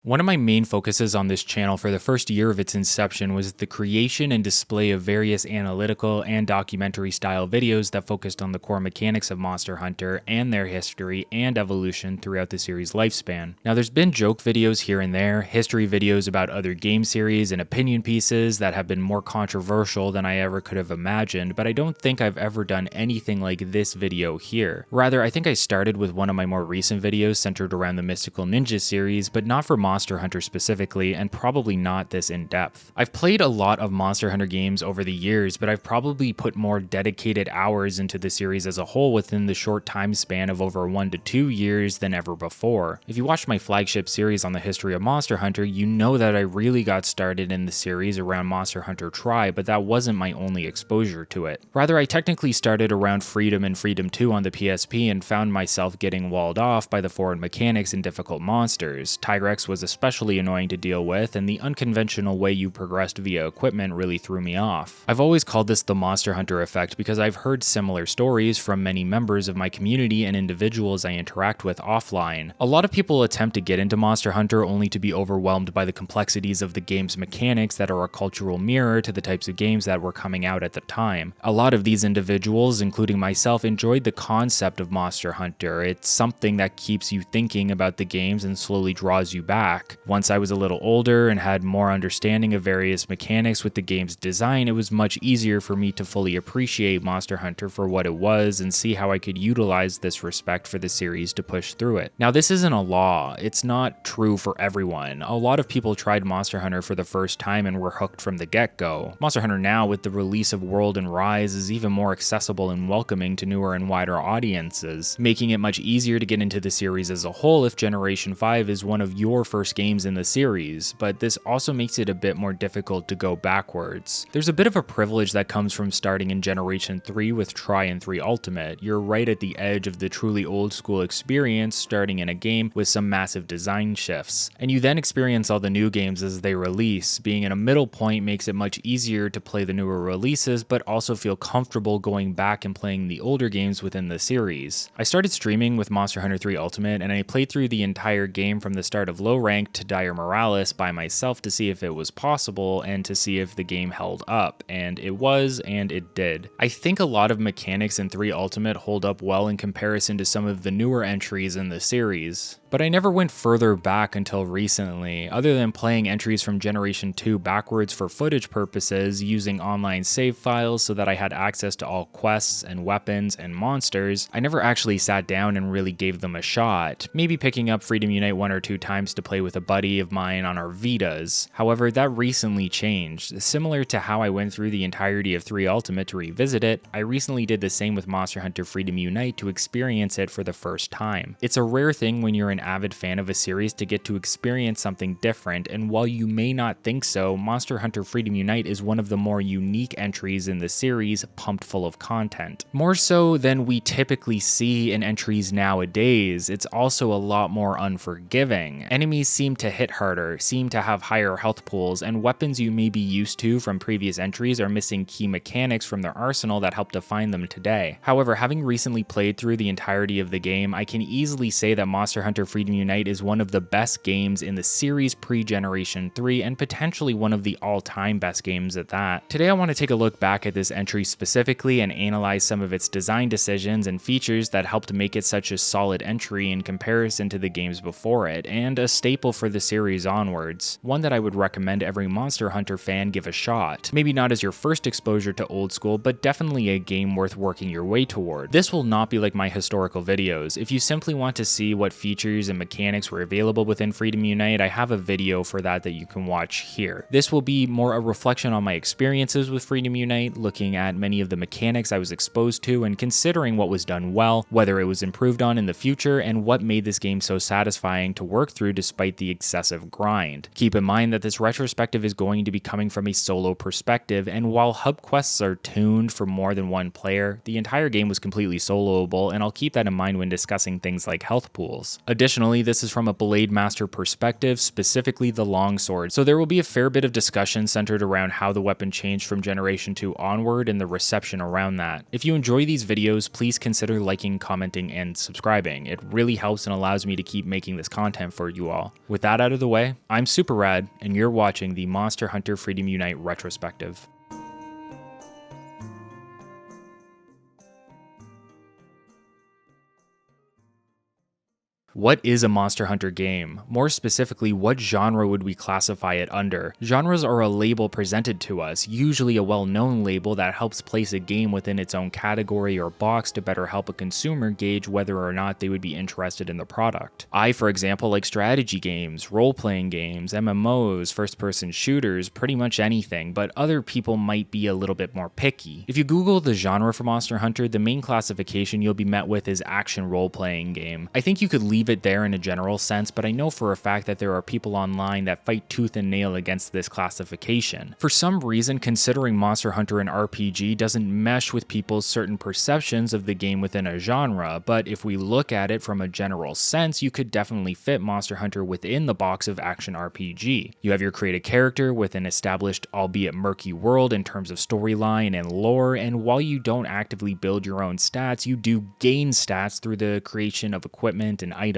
One of my main focuses on this channel for the first year of its inception was the creation and display of various analytical and documentary style videos that focused on the core mechanics of Monster Hunter and their history and evolution throughout the series' lifespan. Now there's been joke videos here and there, history videos about other game series, and opinion pieces that have been more controversial than I ever could have imagined, but I don't think I've ever done anything like this video here. Rather, I think I started with one of my more recent videos centered around the Mystical Ninja series, but not for Monster Hunter specifically, and probably not this in-depth. I've played a lot of Monster Hunter games over the years, but I've probably put more dedicated hours into the series as a whole within the short time span of over 1 to 2 years than ever before. If you watched my flagship series on the history of Monster Hunter, you know that I really got started in the series around Monster Hunter Tri, but that wasn't my only exposure to it. Rather, I technically started around Freedom and Freedom 2 on the PSP and found myself getting walled off by the foreign mechanics and difficult monsters. Tigrex was especially annoying to deal with, and the unconventional way you progressed via equipment really threw me off. I've always called this the Monster Hunter effect because I've heard similar stories from many members of my community and individuals I interact with offline. A lot of people attempt to get into Monster Hunter only to be overwhelmed by the complexities of the game's mechanics that are a cultural mirror to the types of games that were coming out at the time. A lot of these individuals, including myself, enjoyed the concept of Monster Hunter. It's something that keeps you thinking about the games and slowly draws you back. Once I was a little older and had more understanding of various mechanics with the game's design, it was much easier for me to fully appreciate Monster Hunter for what it was and see how I could utilize this respect for the series to push through it. Now, this isn't a law. It's not true for everyone. A lot of people tried Monster Hunter for the first time and were hooked from the get-go. Monster Hunter now, with the release of World and Rise, is even more accessible and welcoming to newer and wider audiences, making it much easier to get into the series as a whole if Generation 5 is one of your first games in the series, but this also makes it a bit more difficult to go backwards. There's a bit of a privilege that comes from starting in Generation 3 with Tri and 3 Ultimate. You're right at the edge of the truly old school experience, starting in a game with some massive design shifts, and you then experience all the new games as they release. Being in a middle point makes it much easier to play the newer releases, but also feel comfortable going back and playing the older games within the series. I started streaming with Monster Hunter 3 Ultimate, and I played through the entire game from the start of low rank to Dire Morales by myself to see if it was possible and to see if the game held up, and it was, and it did. I think a lot of mechanics in 3 Ultimate hold up well in comparison to some of the newer entries in the series, but I never went further back until recently, other than playing entries from Generation 2 backwards for footage purposes, using online save files so that I had access to all quests and weapons and monsters. I never actually sat down and really gave them a shot, maybe picking up Freedom Unite 1 or 2 times to play with a buddy of mine on our Vitas. However, that recently changed. Similar to how I went through the entirety of 3 Ultimate to revisit it, I recently did the same with Monster Hunter Freedom Unite to experience it for the first time. It's a rare thing when you're an avid fan of a series to get to experience something different, and while you may not think so, Monster Hunter Freedom Unite is one of the more unique entries in the series, pumped full of content. More so than we typically see in entries nowadays, it's also a lot more unforgiving. Enemies seem to hit harder, seem to have higher health pools, and weapons you may be used to from previous entries are missing key mechanics from their arsenal that help define them today. However, having recently played through the entirety of the game, I can easily say that Monster Hunter Freedom Unite is one of the best games in the series pre-Generation 3, and potentially one of the all-time best games at that. Today I want to take a look back at this entry specifically and analyze some of its design decisions and features that helped make it such a solid entry in comparison to the games before it, and a staple for the series onwards. One that I would recommend every Monster Hunter fan give a shot. Maybe not as your first exposure to old school, but definitely a game worth working your way toward. This will not be like my historical videos. If you simply want to see what features and mechanics were available within Freedom Unite, I have a video for that you can watch here. This will be more a reflection on my experiences with Freedom Unite, looking at many of the mechanics I was exposed to and considering what was done well, whether it was improved on in the future, and what made this game so satisfying to work through despite the excessive grind. Keep in mind that this retrospective is going to be coming from a solo perspective, and while hub quests are tuned for more than one player, the entire game was completely soloable, and I'll keep that in mind when discussing things like health pools. Additionally, this is from a Blade Master perspective, specifically the longsword, so there will be a fair bit of discussion centered around how the weapon changed from Generation 2 onward and the reception around that. If you enjoy these videos, please consider liking, commenting, and subscribing. It really helps and allows me to keep making this content for you all. well. With that out of the way, I'm SuperRAD, and you're watching the Monster Hunter Freedom Unite Retrospective. What is a Monster Hunter game? More specifically, what genre would we classify it under? Genres are a label presented to us, usually a well-known label that helps place a game within its own category or box to better help a consumer gauge whether or not they would be interested in the product. I, for example, like strategy games, role-playing games, MMOs, first-person shooters, pretty much anything, but other people might be a little bit more picky. If you Google the genre for Monster Hunter, the main classification you'll be met with is action role-playing game. I think you could leave it there in a general sense, but I know for a fact that there are people online that fight tooth and nail against this classification. For some reason, considering Monster Hunter an RPG doesn't mesh with people's certain perceptions of the game within a genre, but if we look at it from a general sense, you could definitely fit Monster Hunter within the box of action RPG. You have your created character with an established, albeit murky world in terms of storyline and lore, and while you don't actively build your own stats, you do gain stats through the creation of equipment and items.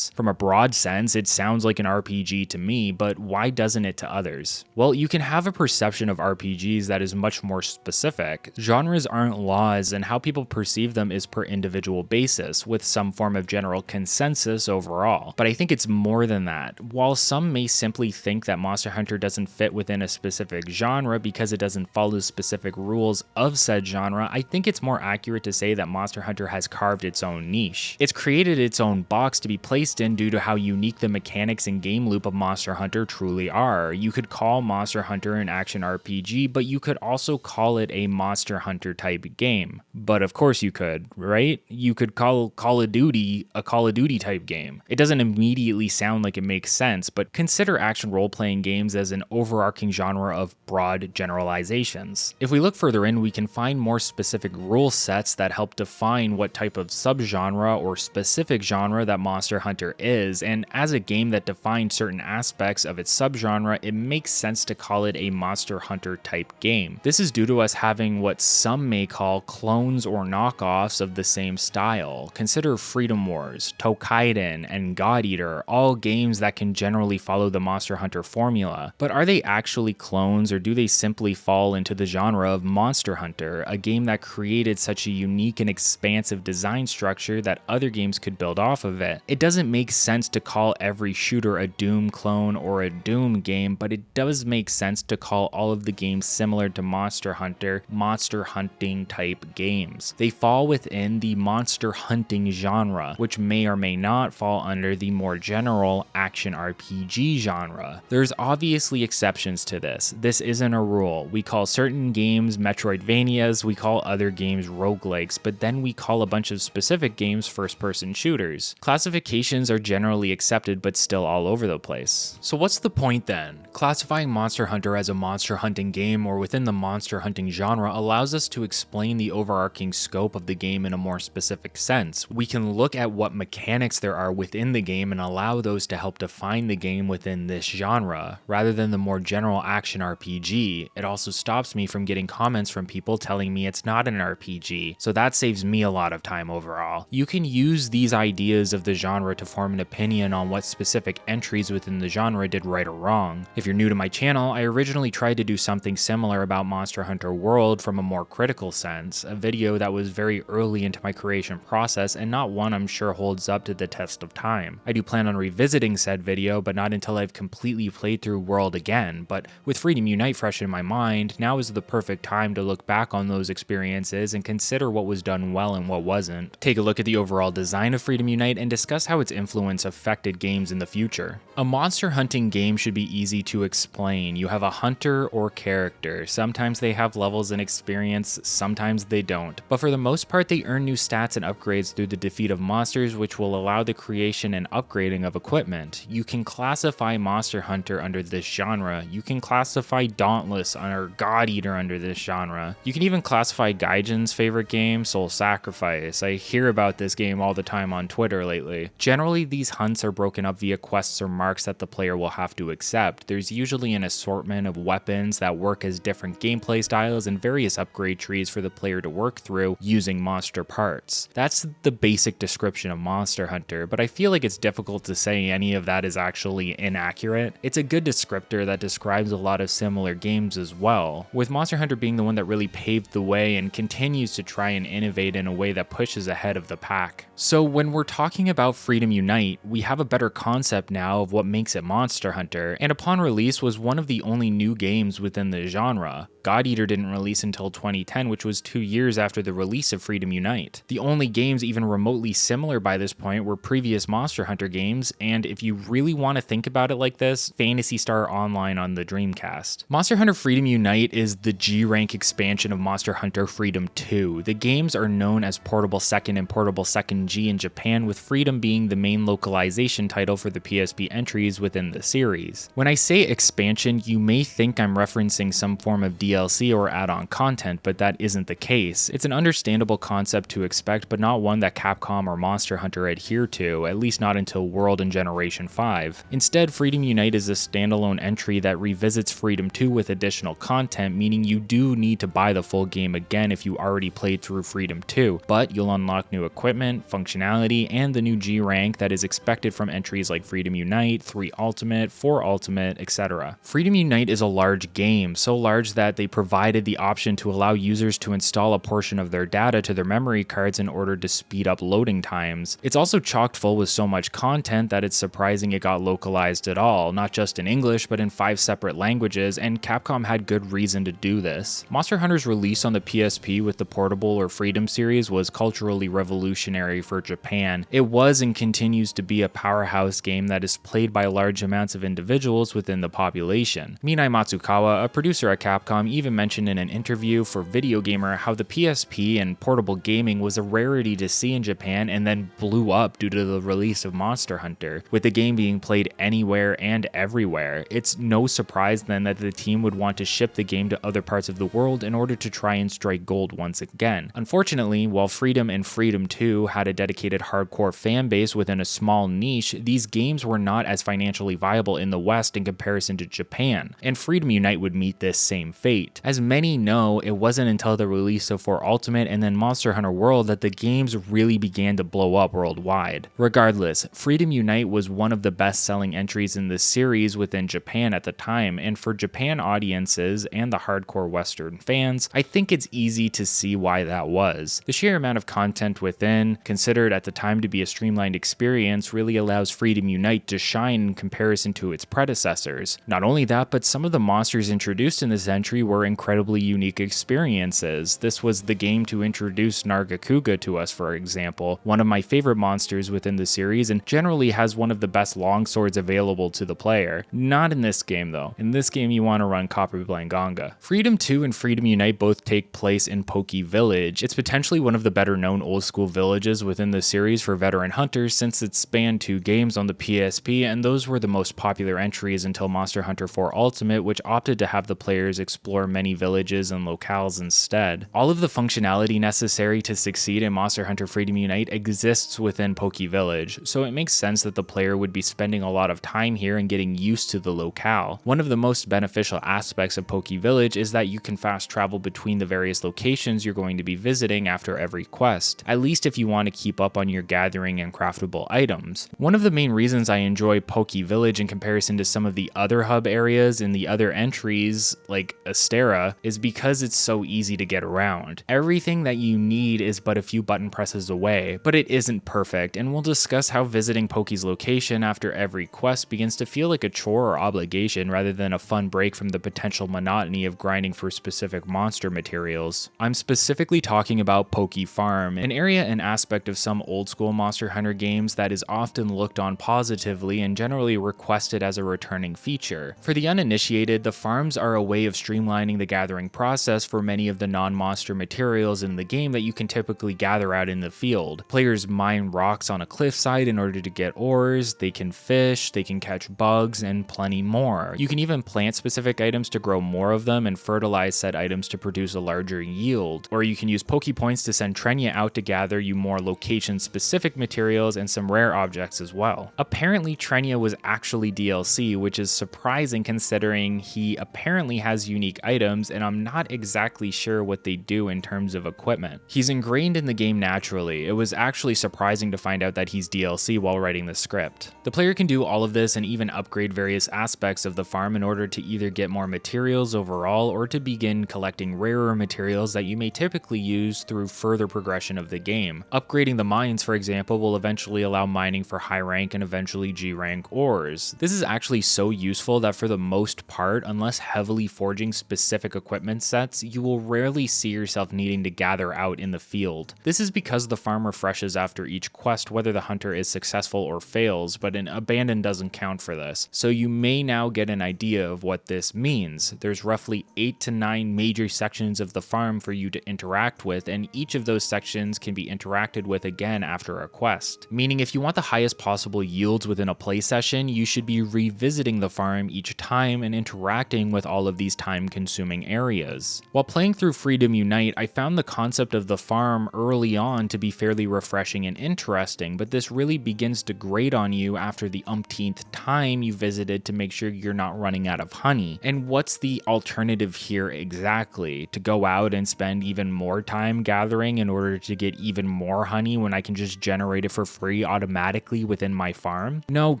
From a broad sense, it sounds like an RPG to me, but why doesn't it to others? Well, you can have a perception of RPGs that is much more specific. Genres aren't laws, and how people perceive them is per individual basis, with some form of general consensus overall. But I think it's more than that. While some may simply think that Monster Hunter doesn't fit within a specific genre because it doesn't follow specific rules of said genre, I think it's more accurate to say that Monster Hunter has carved its own niche. It's created its own box to be placed in due to how unique the mechanics and game loop of Monster Hunter truly are. You could call Monster Hunter an action RPG, but you could also call it a Monster Hunter type game. But of course you could, right? You could call Call of Duty a Call of Duty type game. It doesn't immediately sound like it makes sense, but consider action role-playing games as an overarching genre of broad generalizations. If we look further in, we can find more specific rule sets that help define what type of subgenre or specific genre that Monster Hunter is, and as a game that defines certain aspects of its subgenre, it makes sense to call it a Monster Hunter type game. This is due to us having what some may call clones or knockoffs of the same style. Consider Freedom Wars, Tokaiden, and God Eater, all games that can generally follow the Monster Hunter formula. But are they actually clones, or do they simply fall into the genre of Monster Hunter, a game that created such a unique and expansive design structure that other games could build off of it? It doesn't make sense to call every shooter a Doom clone or a Doom game, but it does make sense to call all of the games similar to Monster Hunter monster hunting type games. They fall within the monster hunting genre, which may or may not fall under the more general action RPG genre. There's obviously exceptions to this. This isn't a rule. We call certain games Metroidvanias, we call other games roguelikes, but then we call a bunch of specific games first-person shooters. Classifications are generally accepted but still all over the place. So what's the point then? Classifying Monster Hunter as a monster hunting game or within the monster hunting genre allows us to explain the overarching scope of the game in a more specific sense. We can look at what mechanics there are within the game and allow those to help define the game within this genre, rather than the more general action RPG. It also stops me from getting comments from people telling me it's not an RPG, so that saves me a lot of time overall. You can use these ideas of the genre to form an opinion on what specific entries within the genre did right or wrong. If you're new to my channel, I originally tried to do something similar about Monster Hunter World from a more critical sense, a video that was very early into my creation process and not one I'm sure holds up to the test of time. I do plan on revisiting said video, but not until I've completely played through World again, but with Freedom Unite fresh in my mind, now is the perfect time to look back on those experiences and consider what was done well and what wasn't. Take a look at the overall design of Freedom Unite and discuss how its influence affected games in the future. A monster hunting game should be easy to explain. You have a hunter or character. Sometimes they have levels and experience, sometimes they don't. But for the most part, they earn new stats and upgrades through the defeat of monsters, which will allow the creation and upgrading of equipment. You can classify Monster Hunter under this genre. You can classify Dauntless or God Eater under this genre. You can even classify Gaijin's favorite game, Soul Sacrifice. I hear about this game all the time on Twitter lately. Generally, these hunts are broken up via quests or marks that the player will have to accept. There's usually an assortment of weapons that work as different gameplay styles and various upgrade trees for the player to work through using monster parts. That's the basic description of Monster Hunter, but I feel like it's difficult to say any of that is actually inaccurate. It's a good descriptor that describes a lot of similar games as well, with Monster Hunter being the one that really paved the way and continues to try and innovate in a way that pushes ahead of the pack. So when we're talking about Freedom Unite, we have a better concept now of what makes it Monster Hunter, and upon release was one of the only new games within the genre. God Eater didn't release until 2010, which was 2 years after the release of Freedom Unite. The only games even remotely similar by this point were previous Monster Hunter games, and if you really want to think about it like this, Phantasy Star Online on the Dreamcast. Monster Hunter Freedom Unite is the G-Rank expansion of Monster Hunter Freedom 2. The games are known as Portable 2nd and Portable 2nd G in Japan, with Freedom being the main localization title for the PSP entries within the series. When I say expansion, you may think I'm referencing some form of DLC or add-on content, but that isn't the case. It's an understandable concept to expect, but not one that Capcom or Monster Hunter adhere to, at least not until World and Generation 5. Instead, Freedom Unite is a standalone entry that revisits Freedom 2 with additional content, meaning you do need to buy the full game again if you already played through Freedom 2, but you'll unlock new equipment, functionality, and the new G rank that is expected from entries like Freedom Unite, 3 Ultimate, 4 Ultimate, etc. Freedom Unite is a large game, so large that they provided the option to allow users to install a portion of their data to their memory cards in order to speed up loading times. It's also chock full with so much content that it's surprising it got localized at all, not just in English but in 5 separate languages, and Capcom had good reason to do this. Monster Hunter's release on the PSP with the Portable or Freedom series was culturally revolutionary for Japan. It was and continues to be a powerhouse game that is played by large amounts of individuals within the population. Minai Matsukawa, a producer at Capcom, even mentioned in an interview for Video Gamer how the PSP and portable gaming was a rarity to see in Japan and then blew up due to the release of Monster Hunter, with the game being played anywhere and everywhere. It's no surprise then that the team would want to ship the game to other parts of the world in order to try and strike gold once again. Unfortunately, while Freedom and Freedom 2 had a dedicated hardcore fan base within a small niche, these games were not as financially viable in the West in comparison to Japan, and Freedom Unite would meet this same fate. As many know, it wasn't until the release of 4 Ultimate and then Monster Hunter World that the games really began to blow up worldwide. Regardless, Freedom Unite was one of the best-selling entries in the series within Japan at the time, and for Japan audiences and the hardcore Western fans, I think it's easy to see why that was. The sheer amount of content within, considered at the time to be a streamlined experience, really allows Freedom Unite to shine in comparison to its predecessors. Not only that, but some of the monsters introduced in this entry were incredibly unique experiences. This was the game to introduce Nargacuga to us, for example, one of my favorite monsters within the series, and generally has one of the best longswords available to the player. Not in this game though. In this game you want to run Copper Blanganga. Freedom 2 and Freedom Unite both take place in Pokke Village. It's potentially one of the better known old school villages within the series for veteran hunters, since it spanned 2 games on the PSP, and those were the most popular entries until Monster Hunter 4 Ultimate, which opted to have the players explore many villages and locales instead. All of the functionality necessary to succeed in Monster Hunter Freedom Unite exists within Pokke Village, so it makes sense that the player would be spending a lot of time here and getting used to the locale. One of the most beneficial aspects of Pokke Village is that you can fast travel between the various locations you're going to be visiting after every quest, at least if you want to keep up on your gathering and craftable items. One of the main reasons I enjoy Pokke Village in comparison to some of the other hub areas in the other entries, like Astera, is because it's so easy to get around. Everything that you need is but a few button presses away, but it isn't perfect, and we'll discuss how visiting Pokke's location after every quest begins to feel like a chore or obligation rather than a fun break from the potential monotony of grinding for specific monster materials. I'm specifically talking about Pokke Farm, an area and aspect of some old school Monster Hunter games that is often looked on positively and generally requested as a returning feature. For the uninitiated, the farms are a way of streamlining the gathering process for many of the non-monster materials in the game that you can typically gather out in the field. Players mine rocks on a cliffside in order to get ores, they can fish, they can catch bugs, and plenty more. You can even plant specific items to grow more of them and fertilize said items to produce a larger yield. Or you can use Poke Points to send Trenya out to gather you more location-specific materials materials, and some rare objects as well. Apparently, Trenia was actually DLC, which is surprising considering he apparently has unique items, and I'm not exactly sure what they do in terms of equipment. He's ingrained in the game naturally. It was actually surprising to find out that he's DLC while writing the script. The player can do all of this and even upgrade various aspects of the farm in order to either get more materials overall or to begin collecting rarer materials that you may typically use through further progression of the game. Upgrading the mines, for example, will eventually allow mining for high rank and eventually G rank ores. This is actually so useful that for the most part, unless heavily forging specific equipment sets, you will rarely see yourself needing to gather out in the field. This is because the farm refreshes after each quest whether the hunter is successful or fails, but an abandon doesn't count for this. So you may now get an idea of what this means. There's roughly 8 to 9 major sections of the farm for you to interact with, and each of those sections can be interacted with again after a quest. Meaning if you want the highest possible yields within a play session, you should be revisiting the farm each time and interacting with all of these time-consuming areas. While playing through Freedom Unite, I found the concept of the farm early on to be fairly refreshing and interesting, but this really begins to grate on you after the umpteenth time you visited to make sure you're not running out of honey. And what's the alternative here exactly? To go out and spend even more time gathering in order to get even more honey when I can just generate it for free automatically within my farm? No,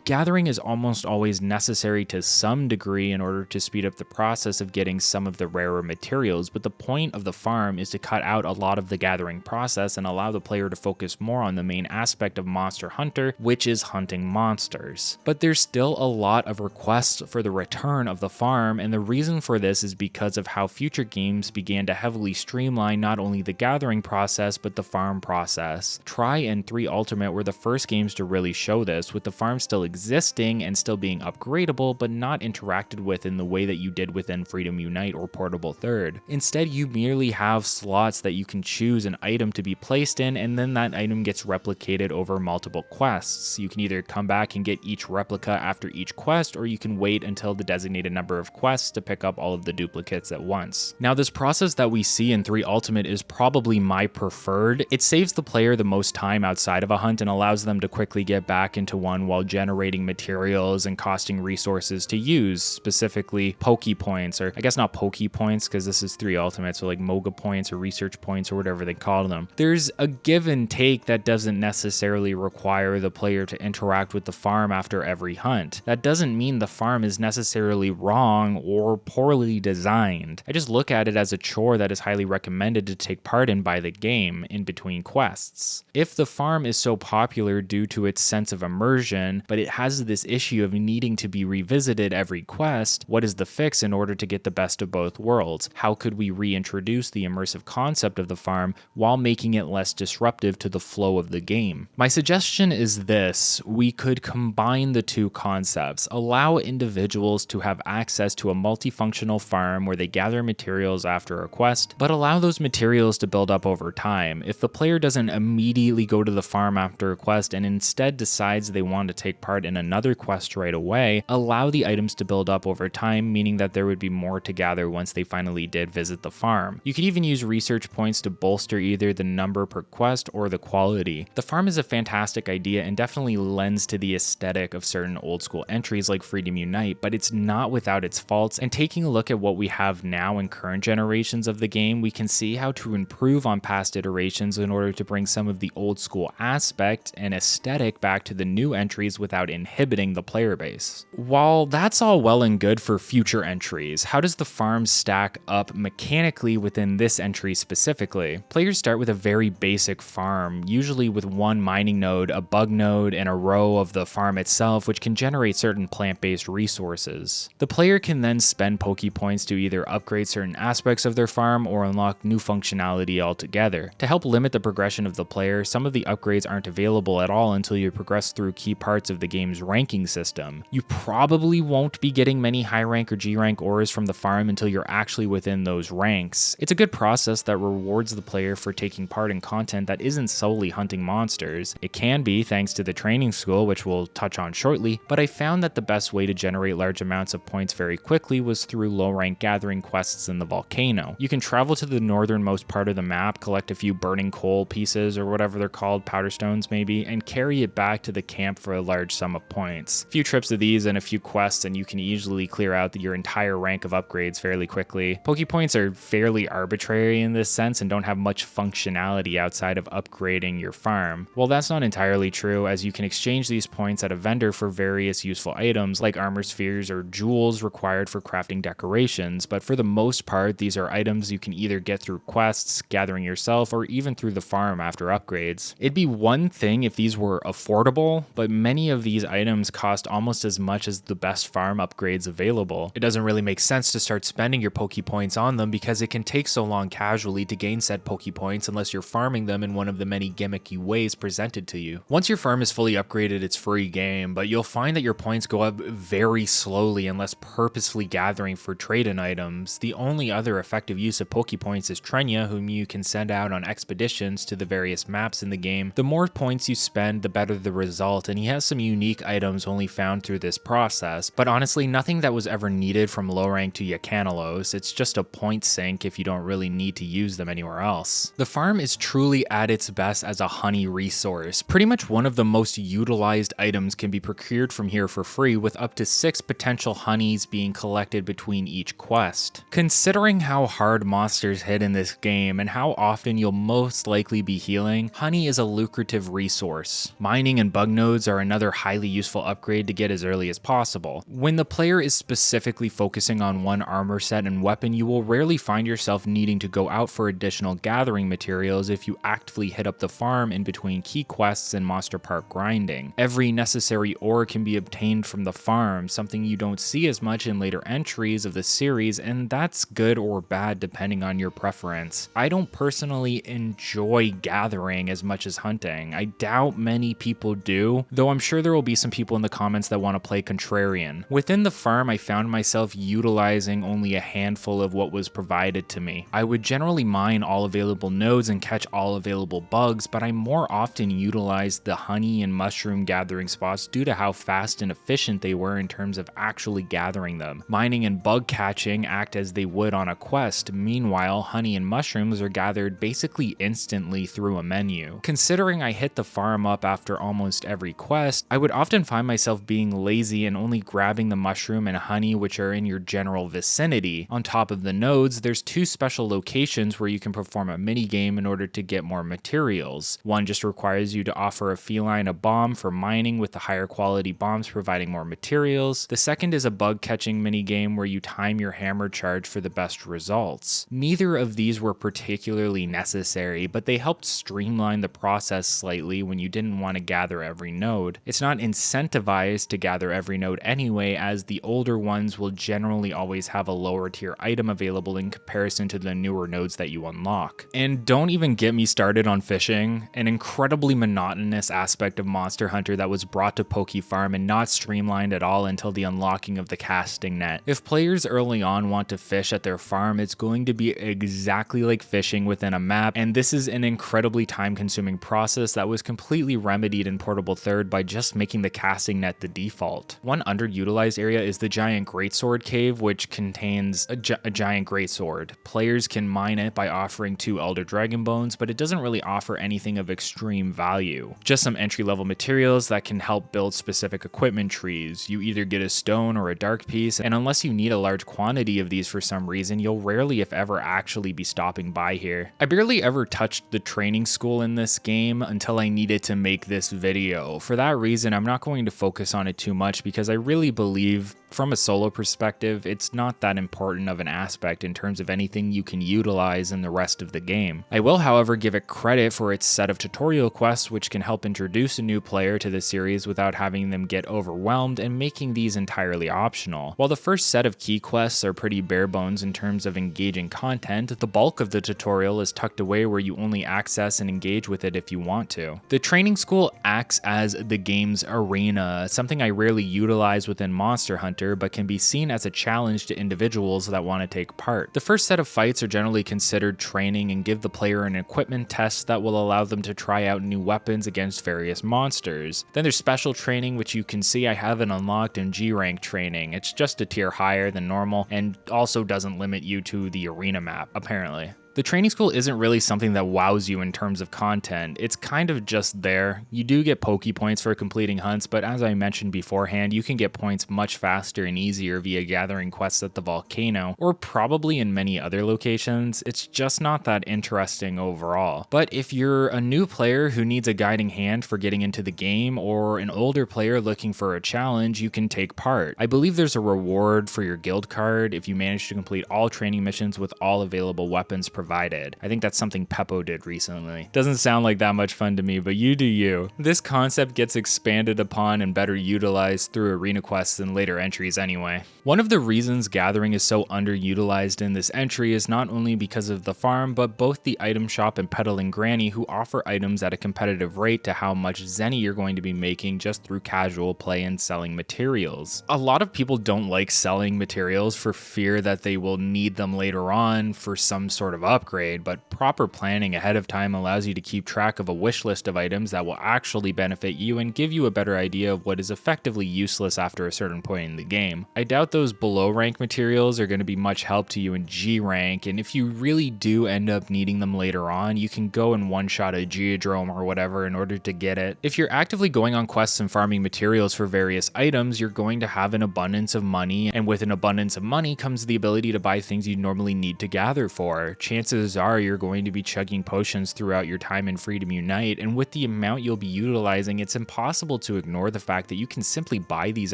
gathering is almost always necessary to some degree in order to speed up the process of getting some of the rarer materials, but the point of the farm is to cut out a lot of the gathering process and allow the player to focus more on the main aspect of Monster Hunter, which is hunting monsters. But there's still a lot of requests for the return of the farm, and the reason for this is because of how future games began to heavily streamline not only the gathering process, but the farm process. Tri and 3 Ultimate were the first games to really show this, with the farm still existing and still being upgradable, but not interacted with in the way that you did within Freedom Unite or Portable Third. Instead, you merely have slots that you can choose an item to be placed in, and then that item gets replicated over multiple quests. You can either come back and get each replica after each quest, or you can wait until the designated number of quests to pick up all of the duplicates at once. Now, this process that we see in 3 Ultimate is probably my preferred. It saves the player the most time outside of a hunt and allows them to quickly get back into one while generating materials and costing resources to use, specifically Pokke points, or I guess not Pokke points because this is 3 Ultimate, so like Moga points or research points or whatever they call them. There's a give and take that doesn't necessarily require the player to interact with the farm after every hunt. That doesn't mean the farm is necessarily wrong or poorly designed. I just look at it as a chore that is highly recommended to take part in by the game in between quests. If the farm is so popular due to its sense of immersion, but it has this issue of needing to be revisited every quest, what is the fix in order to get the best of both worlds? How could we reintroduce the immersive concept of the farm while making it less disruptive to the flow of the game? My suggestion is this: we could combine the two concepts, allow individuals to have access to a multifunctional farm where they gather materials after a quest, but allow those materials to build up over time. If the player doesn't immediately go to the farm after a quest and instead decides they want to take part in another quest right away, allow the items to build up over time, meaning that there would be more to gather once they finally did visit the farm. You could even use research points to bolster either the number per quest or the quality. The farm is a fantastic idea and definitely lends to the aesthetic of certain old school entries like Freedom Unite, but it's not without its faults, and taking a look at what we have now in current generations of the game, we can see how to improve on past iterations in order to bring some of the old school aspect and aesthetic back to the new entries without inhibiting the player base. While that's all well and good for future entries, how does the farm stack up mechanically within this entry specifically? Players start with a very basic farm, usually with one mining node, a bug node, and a row of the farm itself, which can generate certain plant-based resources. The player can then spend Pokke points to either upgrade certain aspects of their farm or unlock new functionality altogether. To help limit the progression of the player, some of the upgrades aren't available at all until you progress through key parts of the game's ranking system. You probably won't be getting many high rank or G rank ores from the farm until you're actually within those ranks. It's a good process that rewards the player for taking part in content that isn't solely hunting monsters. It can be thanks to the training school, which we'll touch on shortly, but I found that the best way to generate large amounts of points very quickly was through low rank gathering quests in the volcano. You can travel to the northernmost part of the map, collect a few burning coal pieces or whatever they're called, powder stones, bones maybe, and carry it back to the camp for a large sum of points. A few trips of these and a few quests and you can easily clear out your entire rank of upgrades fairly quickly. Poke points are fairly arbitrary in this sense and don't have much functionality outside of upgrading your farm. Well, that's not entirely true, as you can exchange these points at a vendor for various useful items like armor spheres or jewels required for crafting decorations, but for the most part these are items you can either get through quests, gathering yourself, or even through the farm after upgrades. It'd be one thing if these were affordable, but many of these items cost almost as much as the best farm upgrades available. It doesn't really make sense to start spending your Poke points on them because it can take so long casually to gain said Poke points unless you're farming them in one of the many gimmicky ways presented to you. Once your farm is fully upgraded, it's free game, but you'll find that your points go up very slowly unless purposefully gathering for trade-in items. The only other effective use of Poke points is Trenya, whom you can send out on expeditions to the various maps in the game. The more points you spend, the better the result, and he has some unique items only found through this process, but honestly nothing that was ever needed from low rank to Rathalos. It's just a point sink if you don't really need to use them anywhere else. The farm is truly at its best as a honey resource. Pretty much one of the most utilized items can be procured from here for free, with up to 6 potential honeys being collected between each quest. Considering how hard monsters hit in this game and how often you'll most likely be healing, honey is a lucrative resource. Mining and bug nodes are another highly useful upgrade to get as early as possible. When the player is specifically focusing on one armor set and weapon, you will rarely find yourself needing to go out for additional gathering materials if you actively hit up the farm in between key quests and monster park grinding. Every necessary ore can be obtained from the farm, something you don't see as much in later entries of the series, and that's good or bad depending on your preference. I don't personally enjoy gathering as much as hunting. I doubt many people do, though I'm sure there will be some people in the comments that want to play contrarian. Within the farm, I found myself utilizing only a handful of what was provided to me. I would generally mine all available nodes and catch all available bugs, but I more often utilized the honey and mushroom gathering spots due to how fast and efficient they were in terms of actually gathering them. Mining and bug catching act as they would on a quest. Meanwhile, honey and mushrooms are gathered basically instantly through a menu. Considering I hit the farm up after almost every quest, I would often find myself being lazy and only grabbing the mushroom and honey which are in your general vicinity. On top of the nodes, there's 2 special locations where you can perform a mini game in order to get more materials. One just requires you to offer a feline a bomb for mining, with the higher quality bombs providing more materials. The second is a bug catching mini game where you time your hammer charge for the best results. Neither of these were particularly necessary, but they helped streamline the process slightly when you didn't want to gather every node. It's not incentivized to gather every node anyway, as the older ones will generally always have a lower tier item available in comparison to the newer nodes that you unlock. And don't even get me started on fishing, an incredibly monotonous aspect of Monster Hunter that was brought to Pokke Farm and not streamlined at all until the unlocking of the casting net. If players early on want to fish at their farm, it's going to be exactly like fishing within a map, and this is an incredibly time-consuming process that was completely remedied in Portable Third by just making the casting net the default. One underutilized area is the giant greatsword cave, which contains a giant greatsword. Players can mine it by offering 2 elder dragon bones, but it doesn't really offer anything of extreme value. Just some entry-level materials that can help build specific equipment trees. You either get a stone or a dark piece, and unless you need a large quantity of these for some reason, you'll rarely if ever actually be stopping by here. I barely ever touched the training school in this game until I needed to make this video. For that reason, I'm not going to focus on it too much because I really believe, from a solo perspective, it's not that important of an aspect in terms of anything you can utilize in the rest of the game. I will, however, give it credit for its set of tutorial quests, which can help introduce a new player to the series without having them get overwhelmed and making these entirely optional. While the first set of key quests are pretty bare bones in terms of engaging content, the bulk of the tutorial is tucked away where you only access and engage with it if you want to. The training school acts as the game's arena, something I rarely utilize within Monster Hunter, but can be seen as a challenge to individuals that want to take part. The first set of fights are generally considered training and give the player an equipment test that will allow them to try out new weapons against various monsters. Then there's special training, which you can see I haven't unlocked in G rank training. It's just a tier higher than normal and also doesn't limit you to the arena map, apparently. The training school isn't really something that wows you in terms of content. It's kind of just there. You do get Poke points for completing hunts, but as I mentioned beforehand, you can get points much faster and easier via gathering quests at the volcano, or probably in many other locations. It's just not that interesting overall. But if you're a new player who needs a guiding hand for getting into the game, or an older player looking for a challenge, you can take part. I believe there's a reward for your guild card if you manage to complete all training missions with all available weapons provided. I think that's something Peppo did recently. Doesn't sound like that much fun to me, but you do you. This concept gets expanded upon and better utilized through arena quests and later entries anyway. One of the reasons gathering is so underutilized in this entry is not only because of the farm, but both the item shop and peddling granny, who offer items at a competitive rate to how much zenny you're going to be making just through casual play and selling materials. A lot of people don't like selling materials for fear that they will need them later on for some sort of upgrade, but proper planning ahead of time allows you to keep track of a wish list of items that will actually benefit you and give you a better idea of what is effectively useless after a certain point in the game. I doubt those below rank materials are going to be much help to you in G rank, and if you really do end up needing them later on, you can go and one-shot a geodrome or whatever in order to get it. If you're actively going on quests and farming materials for various items, you're going to have an abundance of money, and with an abundance of money comes the ability to buy things you normally need to gather for. Chances are you're going to be chugging potions throughout your time in Freedom Unite, and with the amount you'll be utilizing, it's impossible to ignore the fact that you can simply buy these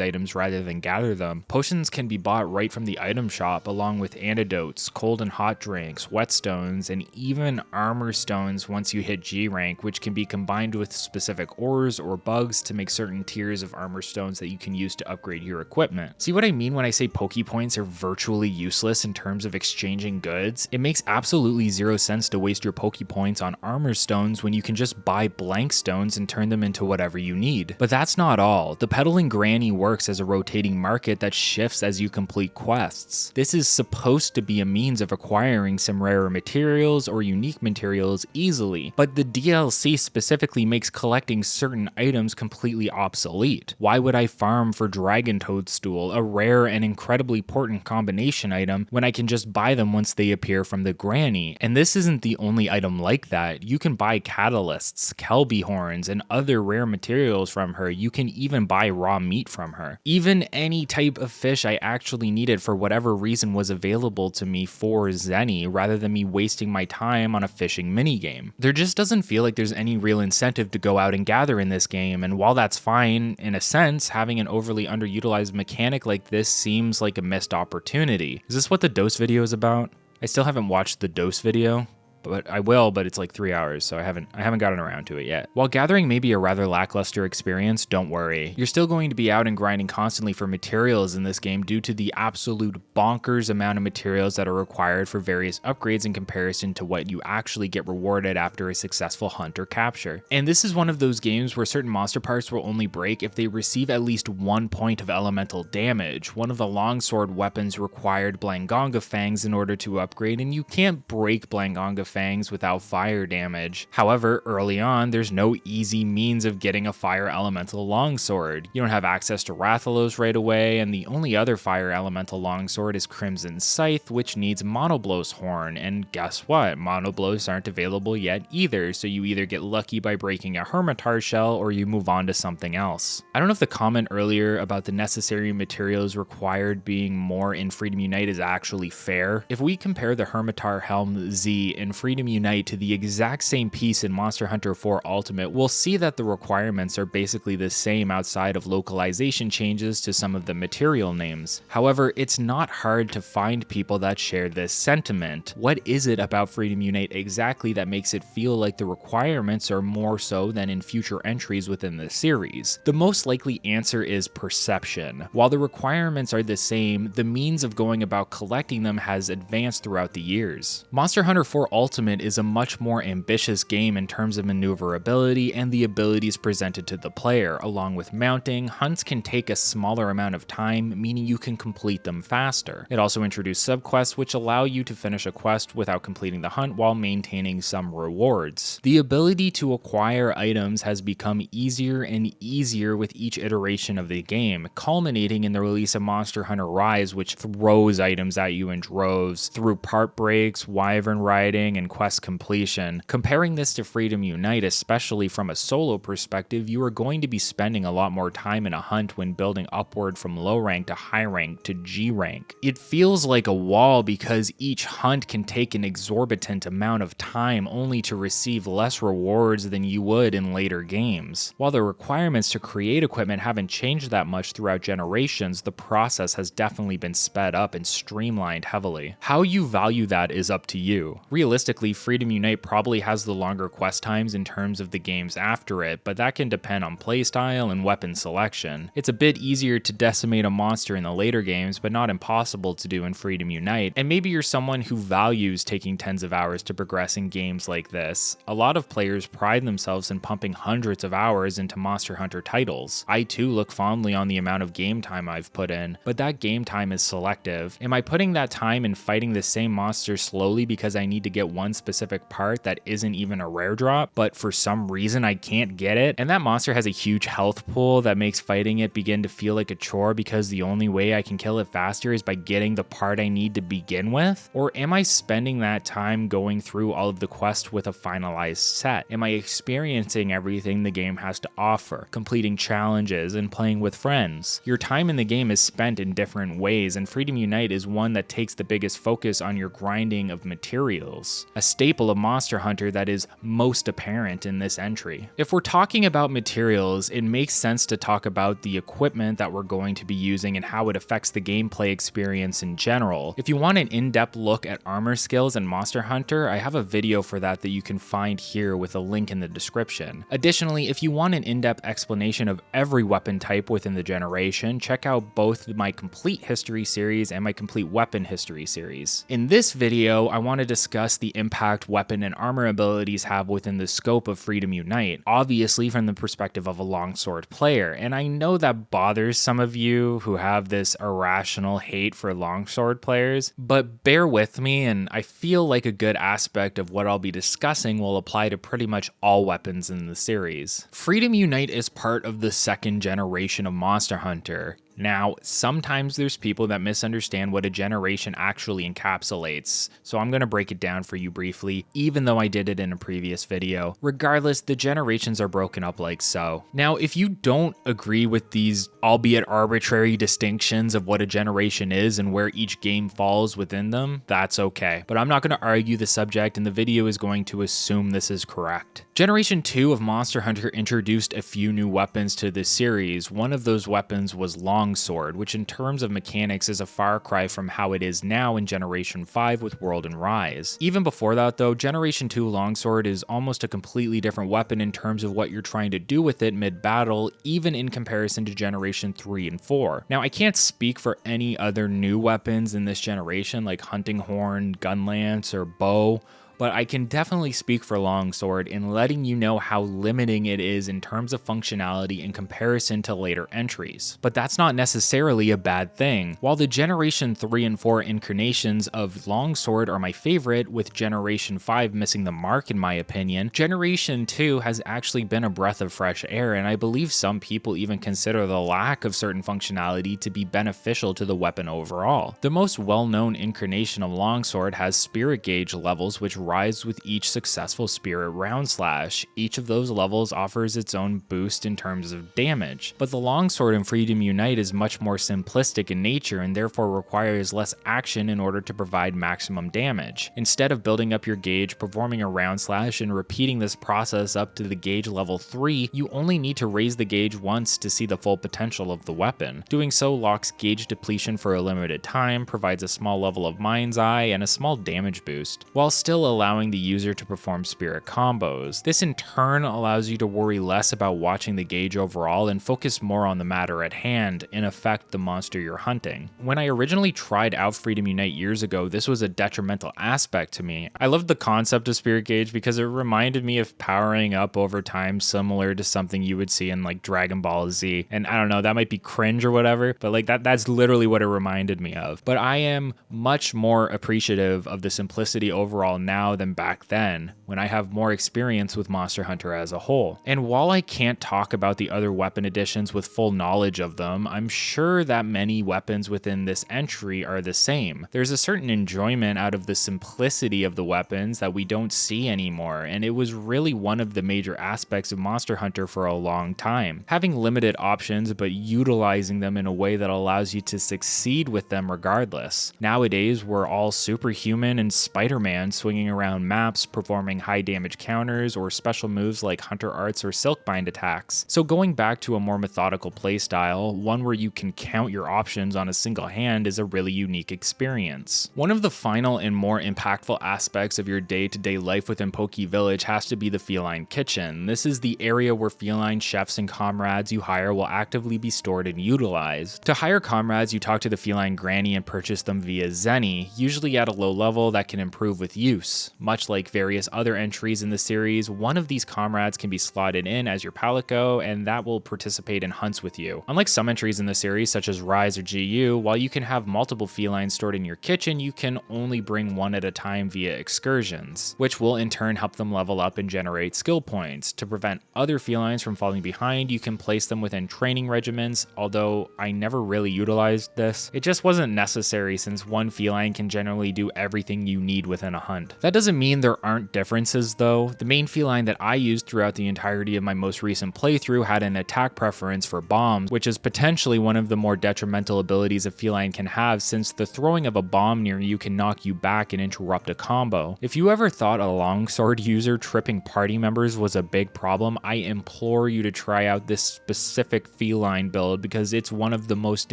items rather than gather them. Potions can be bought right from the item shop, along with antidotes, cold and hot drinks, whetstones, and even armor stones once you hit G rank, which can be combined with specific ores or bugs to make certain tiers of armor stones that you can use to upgrade your equipment. See what I mean when I say Poke points are virtually useless in terms of exchanging goods? It makes absolutely zero sense to waste your Poke points on armor stones when you can just buy blank stones and turn them into whatever you need. But that's not all. The peddling granny works as a rotating market that shifts as you complete quests. This is supposed to be a means of acquiring some rarer materials or unique materials easily, but the DLC specifically makes collecting certain items completely obsolete. Why would I farm for Dragon Toadstool, a rare and incredibly important combination item, when I can just buy them once they appear from the granny? And this isn't the only item like that. You can buy catalysts, Kelby horns, and other rare materials from her. You can even buy raw meat from her. Even any type of fish I actually needed for whatever reason was available to me for zenny, rather than me wasting my time on a fishing minigame. There just doesn't feel like there's any real incentive to go out and gather in this game, and while that's fine, in a sense, having an overly underutilized mechanic like this seems like a missed opportunity. Is this what the dose video is about? I still haven't watched the dose video, but I will, but it's like 3 hours, so I haven't gotten around to it yet. While gathering may be a rather lackluster experience, don't worry. You're still going to be out and grinding constantly for materials in this game due to the absolute bonkers amount of materials that are required for various upgrades in comparison to what you actually get rewarded after a successful hunt or capture. And this is one of those games where certain monster parts will only break if they receive at least 1 point of elemental damage. One of the longsword weapons required Blangonga fangs in order to upgrade, and you can't break Blangonga fangs without fire damage. However, early on, there's no easy means of getting a fire elemental longsword. You don't have access to Rathalos right away, and the only other fire elemental longsword is Crimson Scythe, which needs Monoblow's horn, and guess what? Monoblows aren't available yet either, so you either get lucky by breaking a Hermitar shell or you move on to something else. I don't know if the comment earlier about the necessary materials required being more in Freedom Unite is actually fair. If we compare the Hermitar Helm Z in Freedom Unite to the exact same piece in Monster Hunter 4 Ultimate, we'll see that the requirements are basically the same outside of localization changes to some of the material names. However, it's not hard to find people that share this sentiment. What is it about Freedom Unite exactly that makes it feel like the requirements are more so than in future entries within the series? The most likely answer is perception. While the requirements are the same, the means of going about collecting them has advanced throughout the years. Monster Hunter 4 Ultimate Ultimate is a much more ambitious game in terms of maneuverability and the abilities presented to the player. Along with mounting, hunts can take a smaller amount of time, meaning you can complete them faster. It also introduced subquests which allow you to finish a quest without completing the hunt while maintaining some rewards. The ability to acquire items has become easier and easier with each iteration of the game, culminating in the release of Monster Hunter Rise, which throws items at you in droves through part breaks, wyvern riding, and quest completion. Comparing this to Freedom Unite, especially from a solo perspective, you are going to be spending a lot more time in a hunt when building upward from low rank to high rank to G rank. It feels like a wall because each hunt can take an exorbitant amount of time only to receive less rewards than you would in later games. While the requirements to create equipment haven't changed that much throughout generations, the process has definitely been sped up and streamlined heavily. How you value that is up to you. Realistically, Freedom Unite probably has the longer quest times in terms of the games after it, but that can depend on playstyle and weapon selection. It's a bit easier to decimate a monster in the later games, but not impossible to do in Freedom Unite, and maybe you're someone who values taking tens of hours to progress in games like this. A lot of players pride themselves in pumping hundreds of hours into Monster Hunter titles. I too look fondly on the amount of game time I've put in, but that game time is selective. Am I putting that time in fighting the same monster slowly because I need to get one specific part that isn't even a rare drop, but for some reason I can't get it? And that monster has a huge health pool that makes fighting it begin to feel like a chore because the only way I can kill it faster is by getting the part I need to begin with? Or am I spending that time going through all of the quests with a finalized set? Am I experiencing everything the game has to offer, completing challenges, and playing with friends? Your time in the game is spent in different ways, and Freedom Unite is one that takes the biggest focus on your grinding of materials, a staple of Monster Hunter that is most apparent in this entry. If we're talking about materials, it makes sense to talk about the equipment that we're going to be using and how it affects the gameplay experience in general. If you want an in-depth look at armor skills in Monster Hunter, I have a video for that you can find here with a link in the description. Additionally, if you want an in-depth explanation of every weapon type within the generation, check out both my Complete History series and my Complete Weapon History series. In this video, I want to discuss the impact weapon and armor abilities have within the scope of Freedom Unite, obviously from the perspective of a longsword player, and I know that bothers some of you who have this irrational hate for longsword players, but bear with me, and I feel like a good aspect of what I'll be discussing will apply to pretty much all weapons in the series. Freedom Unite is part of the second generation of Monster Hunter. Now, sometimes there's people that misunderstand what a generation actually encapsulates, so I'm going to break it down for you briefly, even though I did it in a previous video. Regardless, the generations are broken up like so. Now, if you don't agree with these, albeit arbitrary distinctions of what a generation is and where each game falls within them, that's okay. But I'm not going to argue the subject, and the video is going to assume this is correct. Generation 2 of Monster Hunter introduced a few new weapons to the series. One of those weapons was Longsword, which in terms of mechanics is a far cry from how it is now in Generation 5 with World and Rise. Even before that though, Generation 2 Longsword is almost a completely different weapon in terms of what you're trying to do with it mid-battle, even in comparison to Generation 3 and 4. Now, I can't speak for any other new weapons in this generation like Hunting Horn, Gun Lance, or Bow, but I can definitely speak for Longsword in letting you know how limiting it is in terms of functionality in comparison to later entries. But that's not necessarily a bad thing. While the Generation 3 and 4 incarnations of Longsword are my favorite, with Generation 5 missing the mark in my opinion, Generation 2 has actually been a breath of fresh air, and I believe some people even consider the lack of certain functionality to be beneficial to the weapon overall. The most well-known incarnation of Longsword has spirit gauge levels which rise with each successful spirit round slash. Each of those levels offers its own boost in terms of damage, but the Longsword in Freedom Unite is much more simplistic in nature and therefore requires less action in order to provide maximum damage. Instead of building up your gauge, performing a round slash, and repeating this process up to the gauge level 3, you only need to raise the gauge once to see the full potential of the weapon. Doing so locks gauge depletion for a limited time, provides a small level of mind's eye, and a small damage boost, while still allowing the user to perform spirit combos. This in turn allows you to worry less about watching the gauge overall and focus more on the matter at hand, in effect the monster you're hunting. When I originally tried out Freedom Unite years ago, this was a detrimental aspect to me. I loved the concept of spirit gauge because it reminded me of powering up over time, similar to something you would see in like Dragon Ball Z. And I don't know, that might be cringe or whatever, but like that's literally what it reminded me of. But I am much more appreciative of the simplicity overall now than back then, when I have more experience with Monster Hunter as a whole. And while I can't talk about the other weapon additions with full knowledge of them, I'm sure that many weapons within this entry are the same. There's a certain enjoyment out of the simplicity of the weapons that we don't see anymore, and it was really one of the major aspects of Monster Hunter for a long time. Having limited options, but utilizing them in a way that allows you to succeed with them regardless. Nowadays, we're all superhuman and Spider-Man swinging around maps, performing high damage counters or special moves like Hunter Arts or Silkbind attacks. So going back to a more methodical playstyle, one where you can count your options on a single hand, is a really unique experience. One of the final and more impactful aspects of your day-to-day life within Pokke Village has to be the Feline Kitchen. This is the area where feline chefs and comrades you hire will actively be stored and utilized. To hire comrades, you talk to the feline granny and purchase them via Zenny, usually at a low level that can improve with use. Much like various other entries in the series, one of these comrades can be slotted in as your palico, and that will participate in hunts with you. Unlike some entries in the series, such as Rise or GU, while you can have multiple felines stored in your kitchen, you can only bring one at a time via excursions, which will in turn help them level up and generate skill points. To prevent other felines from falling behind, you can place them within training regimens, although I never really utilized this. It just wasn't necessary since one feline can generally do everything you need within a hunt. That doesn't mean there aren't differences though. The main feline that I used throughout the entirety of my most recent playthrough had an attack preference for bombs, which is potentially one of the more detrimental abilities a feline can have, since the throwing of a bomb near you can knock you back and interrupt a combo. If you ever thought a longsword user tripping party members was a big problem, I implore you to try out this specific feline build because it's one of the most